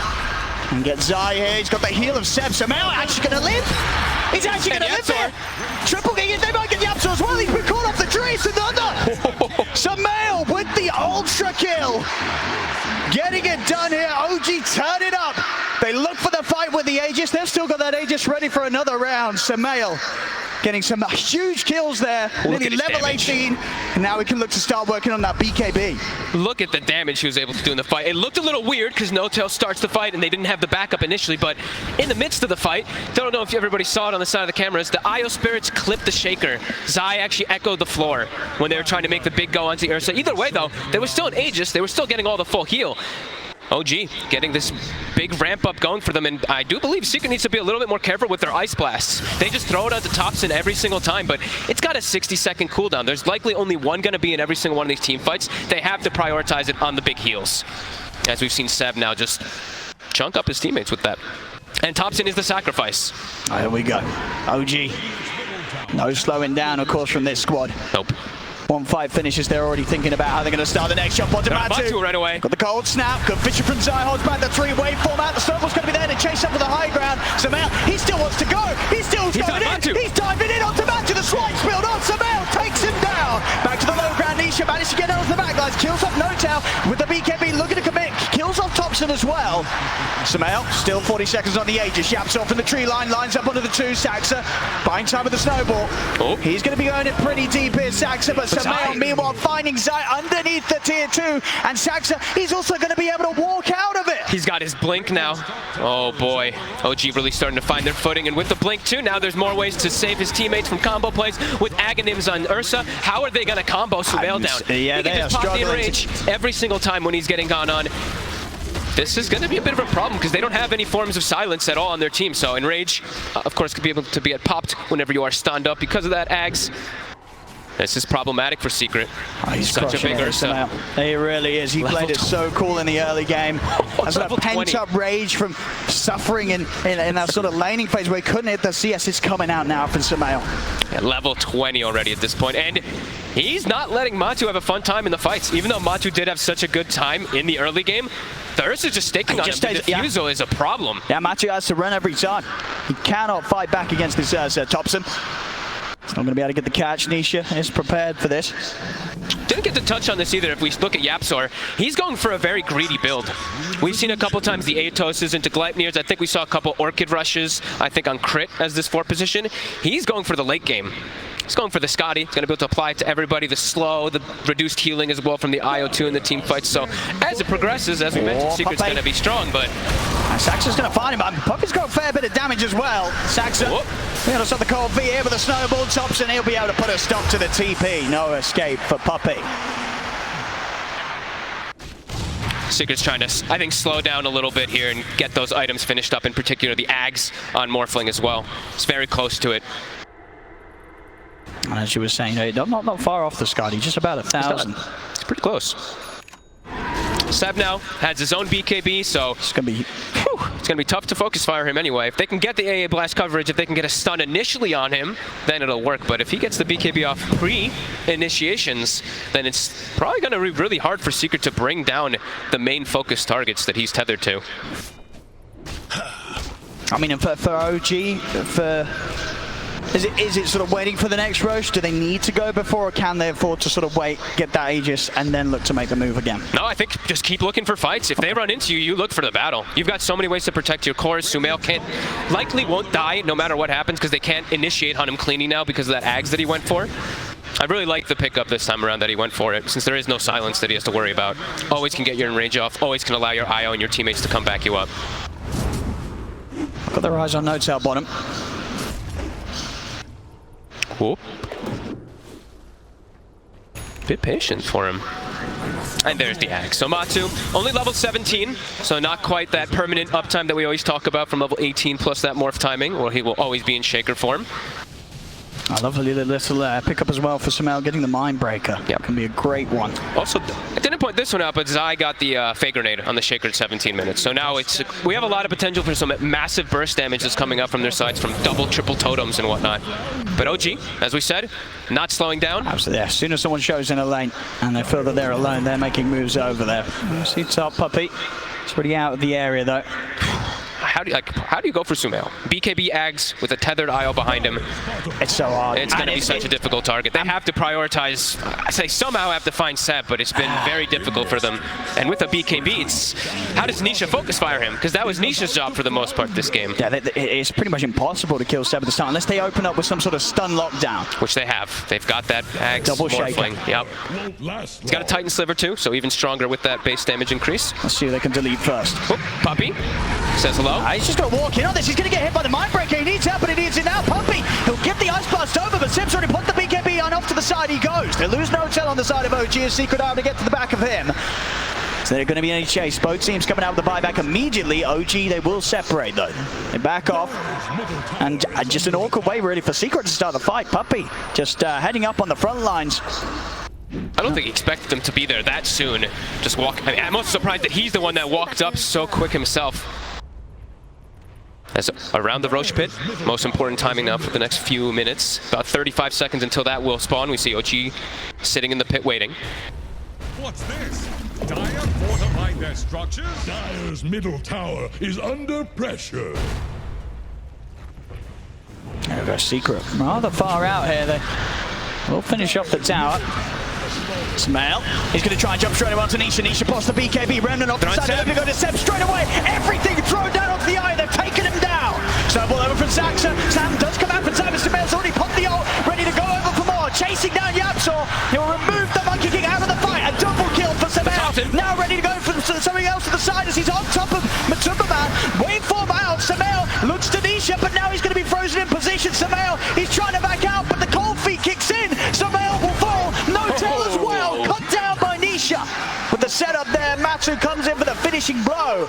and get Zai here. He's got the heal of Seb. Sumail actually going to live. He's actually going to live here. Triple king, they might get Yapso as well. He's been caught off the tree. Sumail with the ultra kill. Getting it done here. OG turn it up. They look for the fight with the Aegis. They've still got that Aegis ready for another round. Sumail getting some huge kills there. Nearly level damage. 18. And now we can look to start working on that BKB. Look at the damage he was able to do in the fight. It looked a little weird because NOtail starts the fight and they didn't have the backup initially, but in the midst of the fight, don't know if everybody saw it on the side of the cameras, the IO Spirits clipped the Shaker. Zai actually echoed the floor when they were trying to make the big go onto Ursa. Either way though, there was still an Aegis, they were still getting all the full heal. OG getting this big ramp up going for them, and I do believe Secret needs to be a little bit more careful with their Ice Blasts. They just throw it onto Thompson every single time, but it's got a 60-second cooldown. There's likely only one going to be in every single one of these team fights. They have to prioritize it on the big heals. As we've seen Seb now just chunk up his teammates with that. And Thompson is the sacrifice. There we go. OG. No slowing down, of course, from this squad. Nope. One fight finishes, they're already thinking about how they're going to start the next shot. Matu right away. Got the cold snap. Good Fisher from Zai, holds back the three-wave format. The snowball's going to be there to chase up for the high ground. Sumail, he still wants to go. He's still going in. Matu. He's diving in onto Matu. The swipe spilled on. Sumail takes him down. Back to the low ground. Nisha managed to get out of the back lines. Kills off NOtail with the BKB looking to commit. Kills off Thompson as well. Sumail, still 40 seconds on the Aegis. Yaps off in the tree line. Lines up onto the two. Saxa buying time with the snowball. Oh. He's going to be going it pretty deep here, Saxa, but Sumail, meanwhile, finding Zai underneath the tier 2, and Saxa, he's also going to be able to walk out of it. He's got his blink now. Oh boy, OG really starting to find their footing, and with the blink too, now there's more ways to save his teammates from combo plays with Aghanims on Ursa. How are they going to combo Sumail down? Yeah, he can just pop the enrage every single time when he's getting gone on. This is going to be a bit of a problem because they don't have any forms of silence at all on their team. So Enrage, of course, could be able to be popped whenever you are stunned up because of that Ags. This is problematic for Secret. Oh, he's such a big Ursa. He really is. He played it so cool in the early game. As a pent-up rage from suffering in that sort of laning phase where he couldn't hit the CS. It's coming out now for Sumail. Yeah, level 20 already at this point. And he's not letting Matu have a fun time in the fights. Even though Matu did have such a good time in the early game, the Ursa's just staking on him. The defusal is a problem. Yeah, Matu has to run every time. He cannot fight back against this Ursa. Thompson. He's not going to be able to get the catch. Nisha is prepared for this. Didn't get to touch on this either. If we look at Yapzor, he's going for a very greedy build. We've seen a couple times the Aetoses into Gleipnirs. I think we saw a couple Orchid rushes, I think on Crit as this 4 position. He's going for the late game. He's going for the Scotty. He's going to be able to apply it to everybody. The slow, the reduced healing as well from the IO2 in the team fights. So as it progresses, as we mentioned, Secret's going to be strong, but... Saxa's going to find him. Puppey's got a fair bit of damage as well. Saxa, going to stop the cold V here with a snowball. Thompson, he'll be able to put a stop to the TP. No escape for Puppey. Secret's trying to, I think, slow down a little bit here and get those items finished up, in particular the Ags on Morphling as well. It's very close to it. And as you were saying, not far off the Scotty, just about 1,000. It's pretty close. Seb now has his own BKB, so it's gonna be tough to focus fire him anyway. If they can get the AA blast coverage, if they can get a stun initially on him, then it'll work. But if he gets the BKB off pre-initiations, then it's probably gonna be really hard for Secret to bring down the main focus targets that he's tethered to. I mean, for OG, Is it sort of waiting for the next rush? Do they need to go before, or can they afford to sort of wait, get that Aegis, and then look to make the move again? No, I think just keep looking for fights. If they run into you, you look for the battle. You've got so many ways to protect your cores. Sumail likely won't die no matter what happens because they can't initiate on him cleaning now because of that Ags that he went for. I really like the pickup this time around that he went for it, since there is no silence that he has to worry about. Always can get your enrage off, always can allow your IO and your teammates to come back you up. Got their eyes on NOtail bottom. Cool. Bit patient for him. And there's the Axe. So Matu, only level 17, so not quite that permanent uptime that we always talk about from level 18 plus that morph timing, or he will always be in Shaker form. I love a little pickup as well for Sumail, getting the Mind Breaker. Yep. Can be a great one. Also, I didn't point this one out, but Zai got the Fake Grenade on the Shaker at 17 minutes. So now we have a lot of potential for some massive burst damage that's coming up from their sides from double, triple totems and whatnot. But OG, as we said, not slowing down. Absolutely. As soon as someone shows in a lane and they feel that they're alone, they're making moves over there. See top Puppey. It's pretty out of the area though. how do you go for Sumail? BKB Ags with a tethered IO behind him. It's so hard. It's going to be such a difficult target. They have to prioritize. I say somehow have to find Seb, but it's been very difficult for them. And with a BKB, it's how does Nisha focus fire him? Because that was Nisha's job for the most part this game. Yeah, it's pretty much impossible to kill Seb at the start unless they open up with some sort of stun lockdown. Which they have. They've got that Ags Double morphling. shaker. Yep. He's got a Titan Sliver too, so even stronger with that base damage increase. Let's see if they can delete first. Oh, Puppey says hello. He's just got to walk in on this. He's going to get hit by the Mindbreaker. He needs help, but he needs it now. Puppey, he'll get the Ice Blast over, but Seb's already put the BKB on. Off to the side he goes. They lose NOtail on the side of OG as Secret are able to get to the back of him. So they're going to be any chase. Both teams coming out with the buyback immediately. OG, they will separate though. They back off. And just an awkward way really for Secret to start the fight. Puppey just heading up on the front lines. I don't think he expected them to be there that soon. Just walk. I mean, I'm also surprised that he's the one that walked up so quick himself. As around the Roche pit, most important timing now for the next few minutes. About 35 seconds until that will spawn. We see OG sitting in the pit waiting. What's this? Dire fortified their structures? Dire's middle tower is under pressure. There goes Secret. Rather far out here. They will finish off the tower. Sumail, he's going to try and jump straight away onto Nisha. Nisha pops the BKB, Remnant off the side. They're going to go to Seb straight away. Everything thrown down onto the eye. They've taken him down. Snowball over from Saxa. Sam does come out from Simon. Sumail's already popped the ult, ready to go over for more. Chasing down Yapsor. He'll remove the Monkey King out of the fight. A double kill for Sumail. Now ready to go for something else to the side as he's on top of Matumbaman. Waiting for him out. Sumail looks to Nisha, but now he's going to be frozen in position. Sumail, he's trying to back out, but the cold feet kicks in. Sumail will fall. NOtail as well. Cut down by Nisha. With the setup there, Matu comes in for the finishing blow.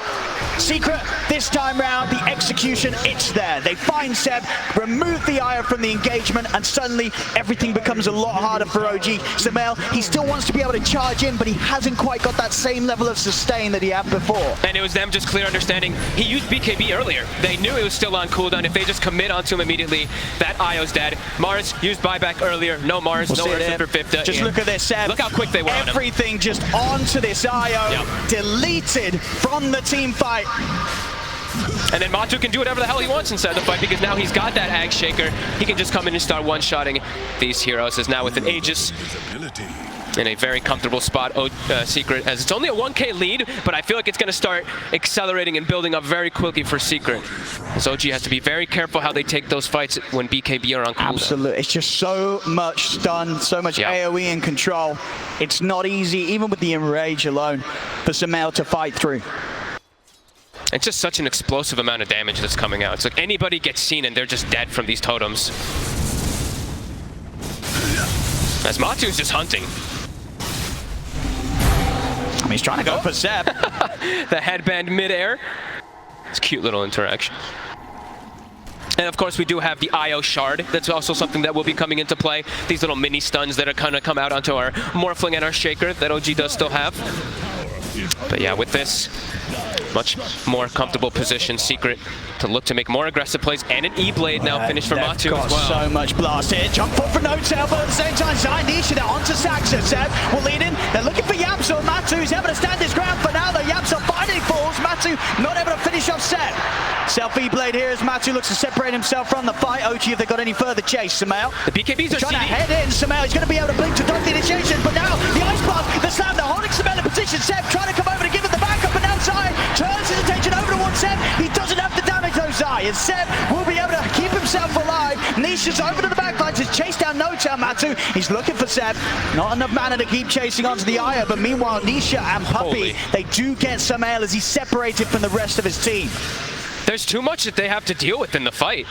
Secret, this time round, the execution, it's there. They find Seb, remove the IO from the engagement, and suddenly everything becomes a lot harder for OG. Sumail, he still wants to be able to charge in, but he hasn't quite got that same level of sustain that he had before. And it was them just clear understanding. He used BKB earlier. They knew it was still on cooldown. If they just commit onto him immediately, that IO's dead. Mars used buyback earlier. No Mars, no Ursa for 50. Just look at this, Seb. Look how quick they were on him. Everything just onto this IO, deleted from the team fight. And then Matu can do whatever the hell he wants inside the fight because now he's got that Ag Shaker. He can just come in and start one-shotting these heroes. Is now with an Aegis in a very comfortable spot. Secret, as it's only a 1k lead, but I feel like it's going to start accelerating and building up very quickly for Secret. So OG has to be very careful how they take those fights when BKB are on cooldown. Absolutely. It's just so much stun, so much AoE and control. It's not easy, even with the Enrage alone, for Sumail to fight through. It's just such an explosive amount of damage that's coming out. It's like anybody gets seen and they're just dead from these totems. As Matu's just hunting. I mean, he's trying to go for Seb. The headband midair. It's a cute little interaction. And of course we do have the IO shard. That's also something that will be coming into play. These little mini stuns that are kind of come out onto our Morphling and our Shaker that OG does still have. But yeah, with this, much more comfortable position, Secret to look to make more aggressive plays, and an E-Blade now finished for Matu as well. So much blast here. Jump forward for NOtail, but at the same time, Nisha, they're onto Saxa. Seb will lead in. They're looking for Yapsor. Matu's able to stand his ground for now, though. Yapsor finally falls. Matu not able to finish off Seb. Self E-Blade here as Matu looks to separate himself from the fight. OG, if they got any further chase, Sumail. The BKBs are trying to head in. Sumail is going to be able to blink to dodge the initiation, but now the Ice Blast, the slam, they're holding Sumail in position. Seb trying to come over to give it the backup, but now Zai turns his attention over towards Seb. He doesn't have to damage those Zai, and Seb will be able to keep himself alive. Nisha's over to the backline to chase down NOtail. Matu, he's looking for Seb. Not enough mana to keep chasing onto the Aya, but meanwhile, Nisha and Puppey, they do get Sumail as he's separated from the rest of his team. There's too much that they have to deal with in the fight.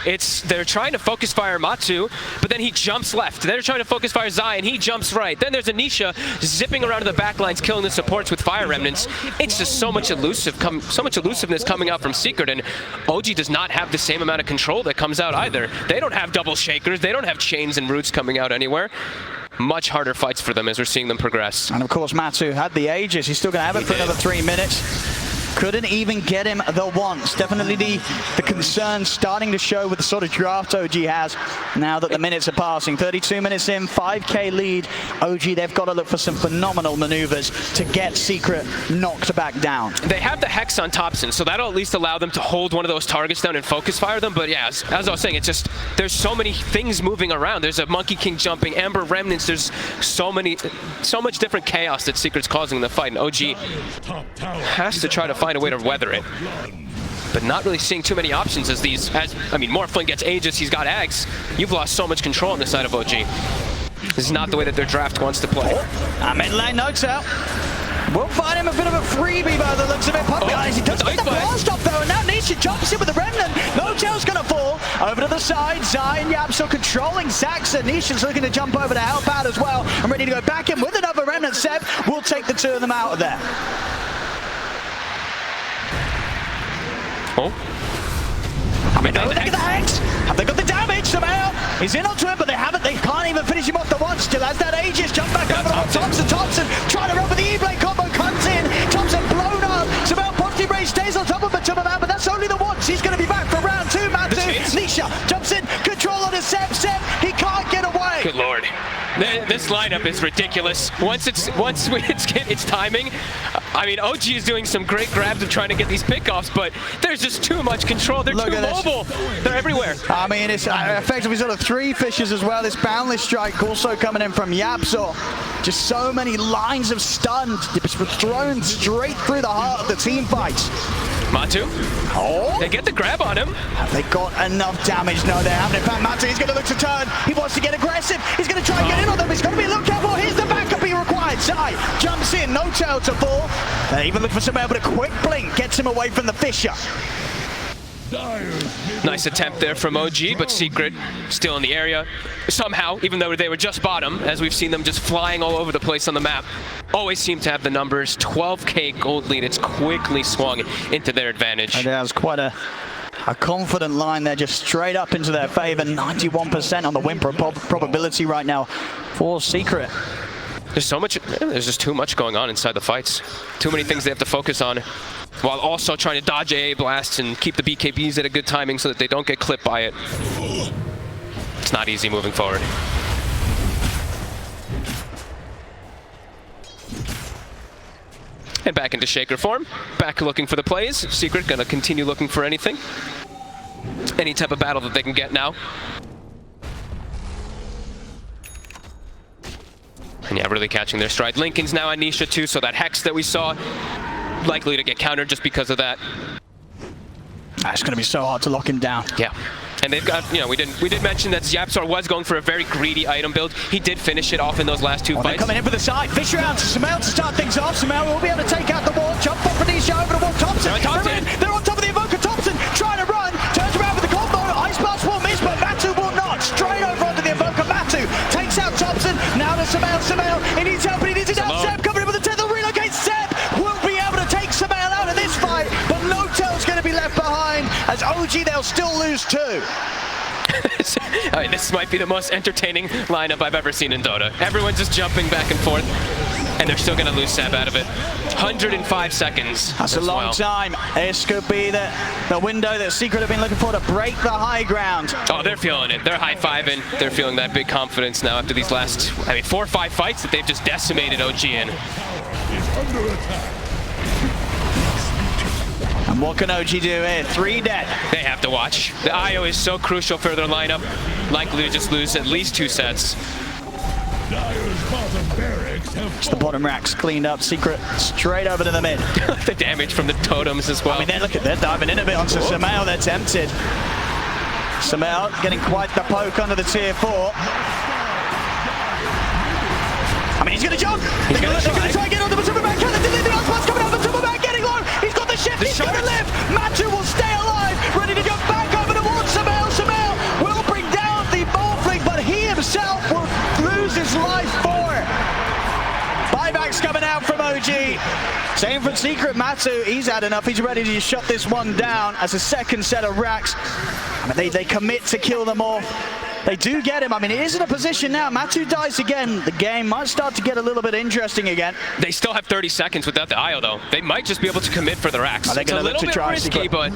They're trying to focus fire Matu, but then he jumps left. They're trying to focus fire Zai, and he jumps right. Then there's Anisha zipping around to the back lines, killing the supports with fire remnants. It's just so much elusiveness coming out from Secret, and OG does not have the same amount of control that comes out either. They don't have double shakers. They don't have chains and roots coming out anywhere. Much harder fights for them as we're seeing them progress. And of course, Matu had the Aegis. He's still going to have it for another 3 minutes. Couldn't even get him the once. Definitely the concern starting to show with the sort of draft OG has now that the minutes are passing. 32 minutes in, 5k lead. OG, they've got to look for some phenomenal maneuvers to get Secret knocked back down. They have the Hex on Thompson, so that'll at least allow them to hold one of those targets down and focus fire them. But yeah, as I was saying, it's just, there's so many things moving around. There's a Monkey King jumping, Amber Remnants, there's so much different chaos that Secret's causing in the fight, and OG has to try to find a way to weather it. But not really seeing too many options as Morphling gets Aegis, he's got Ags. You've lost so much control on the side of OG. This is not the way that their draft wants to play. Mid lane, NOtail. We'll find him a bit of a freebie by the looks of it. Puppey, he does get the blast off though, and now Nisha jumps in with the Remnant. NOtail's gonna fall over to the side. Zai and Yap still controlling Zaxa. Nisha's looking to jump over to help out as well. I'm ready to go back in with another Remnant. Seb will take the two of them out of there. Oh. Look at the Hex! Have they got the damage? Sumail is in onto him, but they can't even finish him off the one. Still has that Aegis. Jump back over to Thompson. Thompson trying to run with the E-Blade combo. Comes in. Thompson blown up. Sumail positive range stays on top of Matumbaman, but that's only the once. He's going to be back for round 2. Matu. Nisha jumps in. Control on his Seb. He can't get away. Good lord. This lineup is ridiculous. Once it's timing, I mean, OG is doing some great grabs of trying to get these pickoffs, but there's just too much control. They're too mobile. They're everywhere. I mean, it's effectively sort of 3 fishes as well. This boundless strike also coming in from Yapsor. Just so many lines of stun thrown straight through the heart of the team fights. Matu. Oh. They get the grab on him. Have they got enough damage? No, they haven't. In fact, Matu, he's going to look to turn. He wants to get aggressive. He's going to try and get in on them. He's going to be looked out for. Here's the backup he required. Zai jumps in. NOtail to fall. They even look for Sumail, but a quick blink gets him away from the Fisher. Nice attempt there from OG, but Secret still in the area. Somehow, even though they were just bottom, as we've seen them just flying all over the place on the map, always seem to have the numbers. 12k gold lead. It's quickly swung into their advantage. And that was quite a confident line there, just straight up into their favor. 91% on the win probability right now for Secret. There's just too much going on inside the fights. Too many things they have to focus on, while also trying to dodge AA blasts and keep the BKBs at a good timing so that they don't get clipped by it. It's not easy moving forward. And back into Shaker form. Back looking for the plays. Secret gonna continue looking for anything. Any type of battle that they can get now. And yeah, really catching their stride. Lincoln's now on Nisha too, so that Hex that we saw, likely to get countered just because of that. It's going to be so hard to lock him down. Yeah. And they've got, we did mention that Yapsor was going for a very greedy item build. He did finish it off in those last 2 fights. They're coming in for the side. Fisher out to Sumail to start things off. Sumail will be able to take out the wall. Jump off for Nisha over to Thompson. They're on top of the Invoker. Thompson trying to run. Turns around with the combo. Ice Blast will miss, but Matu will not. Straight over onto the Invoker. Matu takes out Thompson. Now to Sumail. He needs help, but he needs it out. Seb coming in with the tether. Relocate. Seb will be able to take Sumail out of this fight, but NOtail's going to be left behind. As OG, they'll still lose 2. I mean, this might be the most entertaining lineup I've ever seen in Dota. Everyone's just jumping back and forth, and they're still going to lose Seb out of it. 105 seconds. That's a long time. This could be the window that Secret have been looking for to break the high ground. Oh, they're feeling it. They're high-fiving. They're feeling that big confidence now after these last, 4 or 5 fights that they've just decimated OG in. And what can OG do here? 3 dead. They have to watch. The IO is so crucial for their lineup. Likely to just lose at least 2 sets. It's the bottom racks cleaned up. Secret straight over to the mid. The damage from the totems as well. I mean, they're diving in a bit onto Sumail. They're tempted. Sumail getting quite the poke under the tier 4. I mean, he's going to jump. They're going to try and get on the Matumbaman. Can they delete the Osmon's coming out? Matumbaman getting low. He's got the shift. He's going to live. Matu will stay alive. Ready to go back over towards Sumail. Sumail will bring down the Morphling, but he himself will lose his life for it. Buybacks coming out from OG. Same from Secret. Matu, he's had enough. He's ready to shut this one down as a second set of racks. I mean, they commit to kill them all. They do get him. I mean, it is in a position now. Matu dies again. The game might start to get a little bit interesting again. They still have 30 seconds without the IO, though. They might just be able to commit for their axe. It's a little bit risky, but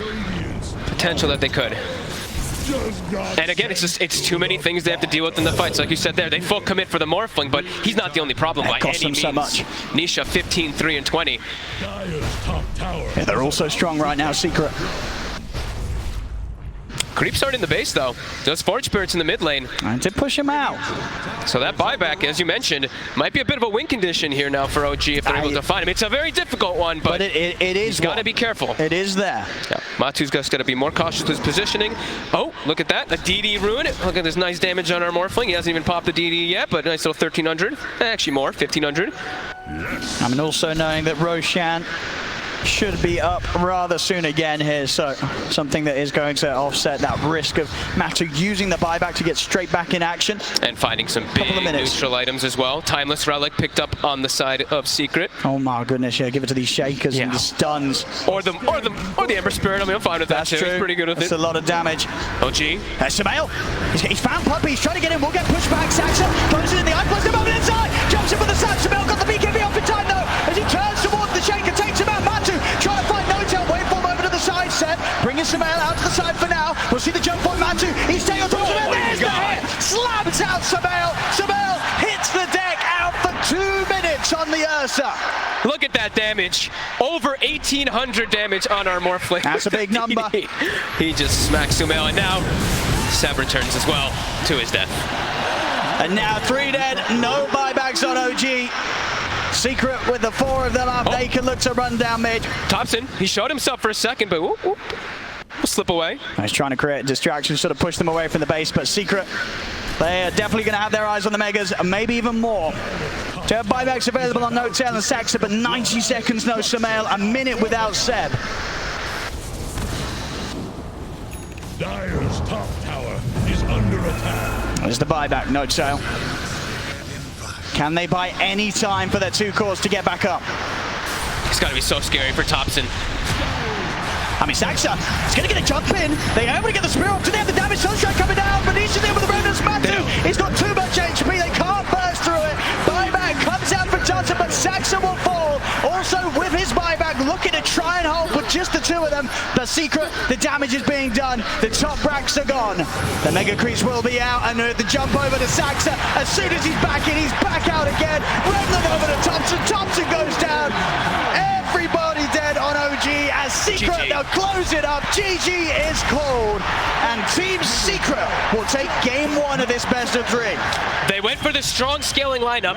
potential that they could. And again, it's too many things they have to deal with in the fights. Like you said there, they full commit for the Morphling, but he's not the only problem by any means. So much. Nisha 15, 3, and 20. Yeah, they're also strong right now, Secret. Creep starting the base, though. Those Forge Spirits in the mid lane. And to push him out. So that buyback, as you mentioned, might be a bit of a win condition here now for OG if they're able to find him. It's a very difficult one, but it is. He's got to be careful. It is there. Yeah. Matu's just got to be more cautious with his positioning. Oh, look at that. A DD rune. Look at this nice damage on our Morphling. He hasn't even popped the DD yet, but nice little 1,300. Actually more, 1,500. I mean, also knowing that Roshan should be up rather soon again here, so something that is going to offset that risk of Matu using the buyback to get straight back in action. And finding some big neutral items as well. Timeless Relic picked up on the side of Secret. Oh my goodness, yeah, give it to these shakers and the stuns. Or the Ember Spirit. I mean, I'm fine with that too. He's pretty good with it. That's a lot of damage. OG. Sumail, he's found Puppey, he's trying to get in, we'll get pushed back. Saxa goes in the eye, puts him over the inside, jumps in for the side. Sumail got the BKB off in time though, as he turns towards the shaker, takes him out. Matu trying to find NOtail, waveform over to the side set, bringing Sumail out to the side for now. We'll see the jump on Matu, he's staying on top of Sumail, there's the hit, slams out Sumail. Sumail hits the deck out for 2 minutes on the Ursa. Look at that damage. Over 1,800 damage on our Morphling. That's a big number. He just smacks Sumail, and now Seb returns as well to his death. And now 3 dead, no buybacks on OG. Secret with the 4 of them up, they can look to run down mid. Thompson, he showed himself for a second, but whoop, whoop. We'll slip away. He's trying to create a distraction, sort of push them away from the base, but Secret, they are definitely going to have their eyes on the Megas, and maybe even more. To have buybacks available on NOtail and Saxa, but 90 seconds no Sumail, a minute without Seb. Dire's top tower is under attack. There's the buyback, NOtail. Can they buy any time for their 2 cores to get back up? It's got to be so scary for Thompson. I mean, Saxa is going to get a jump in. They are able to get the spear off. Do they have the damage? Sunshine coming down, but he's in with the Remnants. Matu, he's got too much HP. They can't burst through it. Buyback comes out for Thompson, but Saxa will fall. Also, with his buyback, looking to try and hold with just the 2 of them. The Secret, the damage is being done. The top racks are gone. The Mega Creeps will be out, and the jump over to Saxa. As soon as he's back in, he's back out again. Remnant over to Thompson. Thompson goes down. Everybody dead on OG as Secret, they'll close it up. GG is called, and Team Secret will take game 1 of this best of 3. They went for the strong scaling lineup,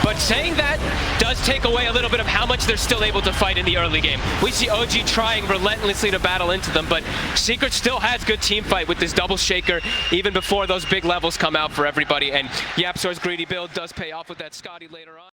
but saying that does take away a little bit of how much they're still able to fight in the early game. We see OG trying relentlessly to battle into them, but Secret still has good team fight with this double shaker even before those big levels come out for everybody, and YapzOr's greedy build does pay off with that Scotty later on.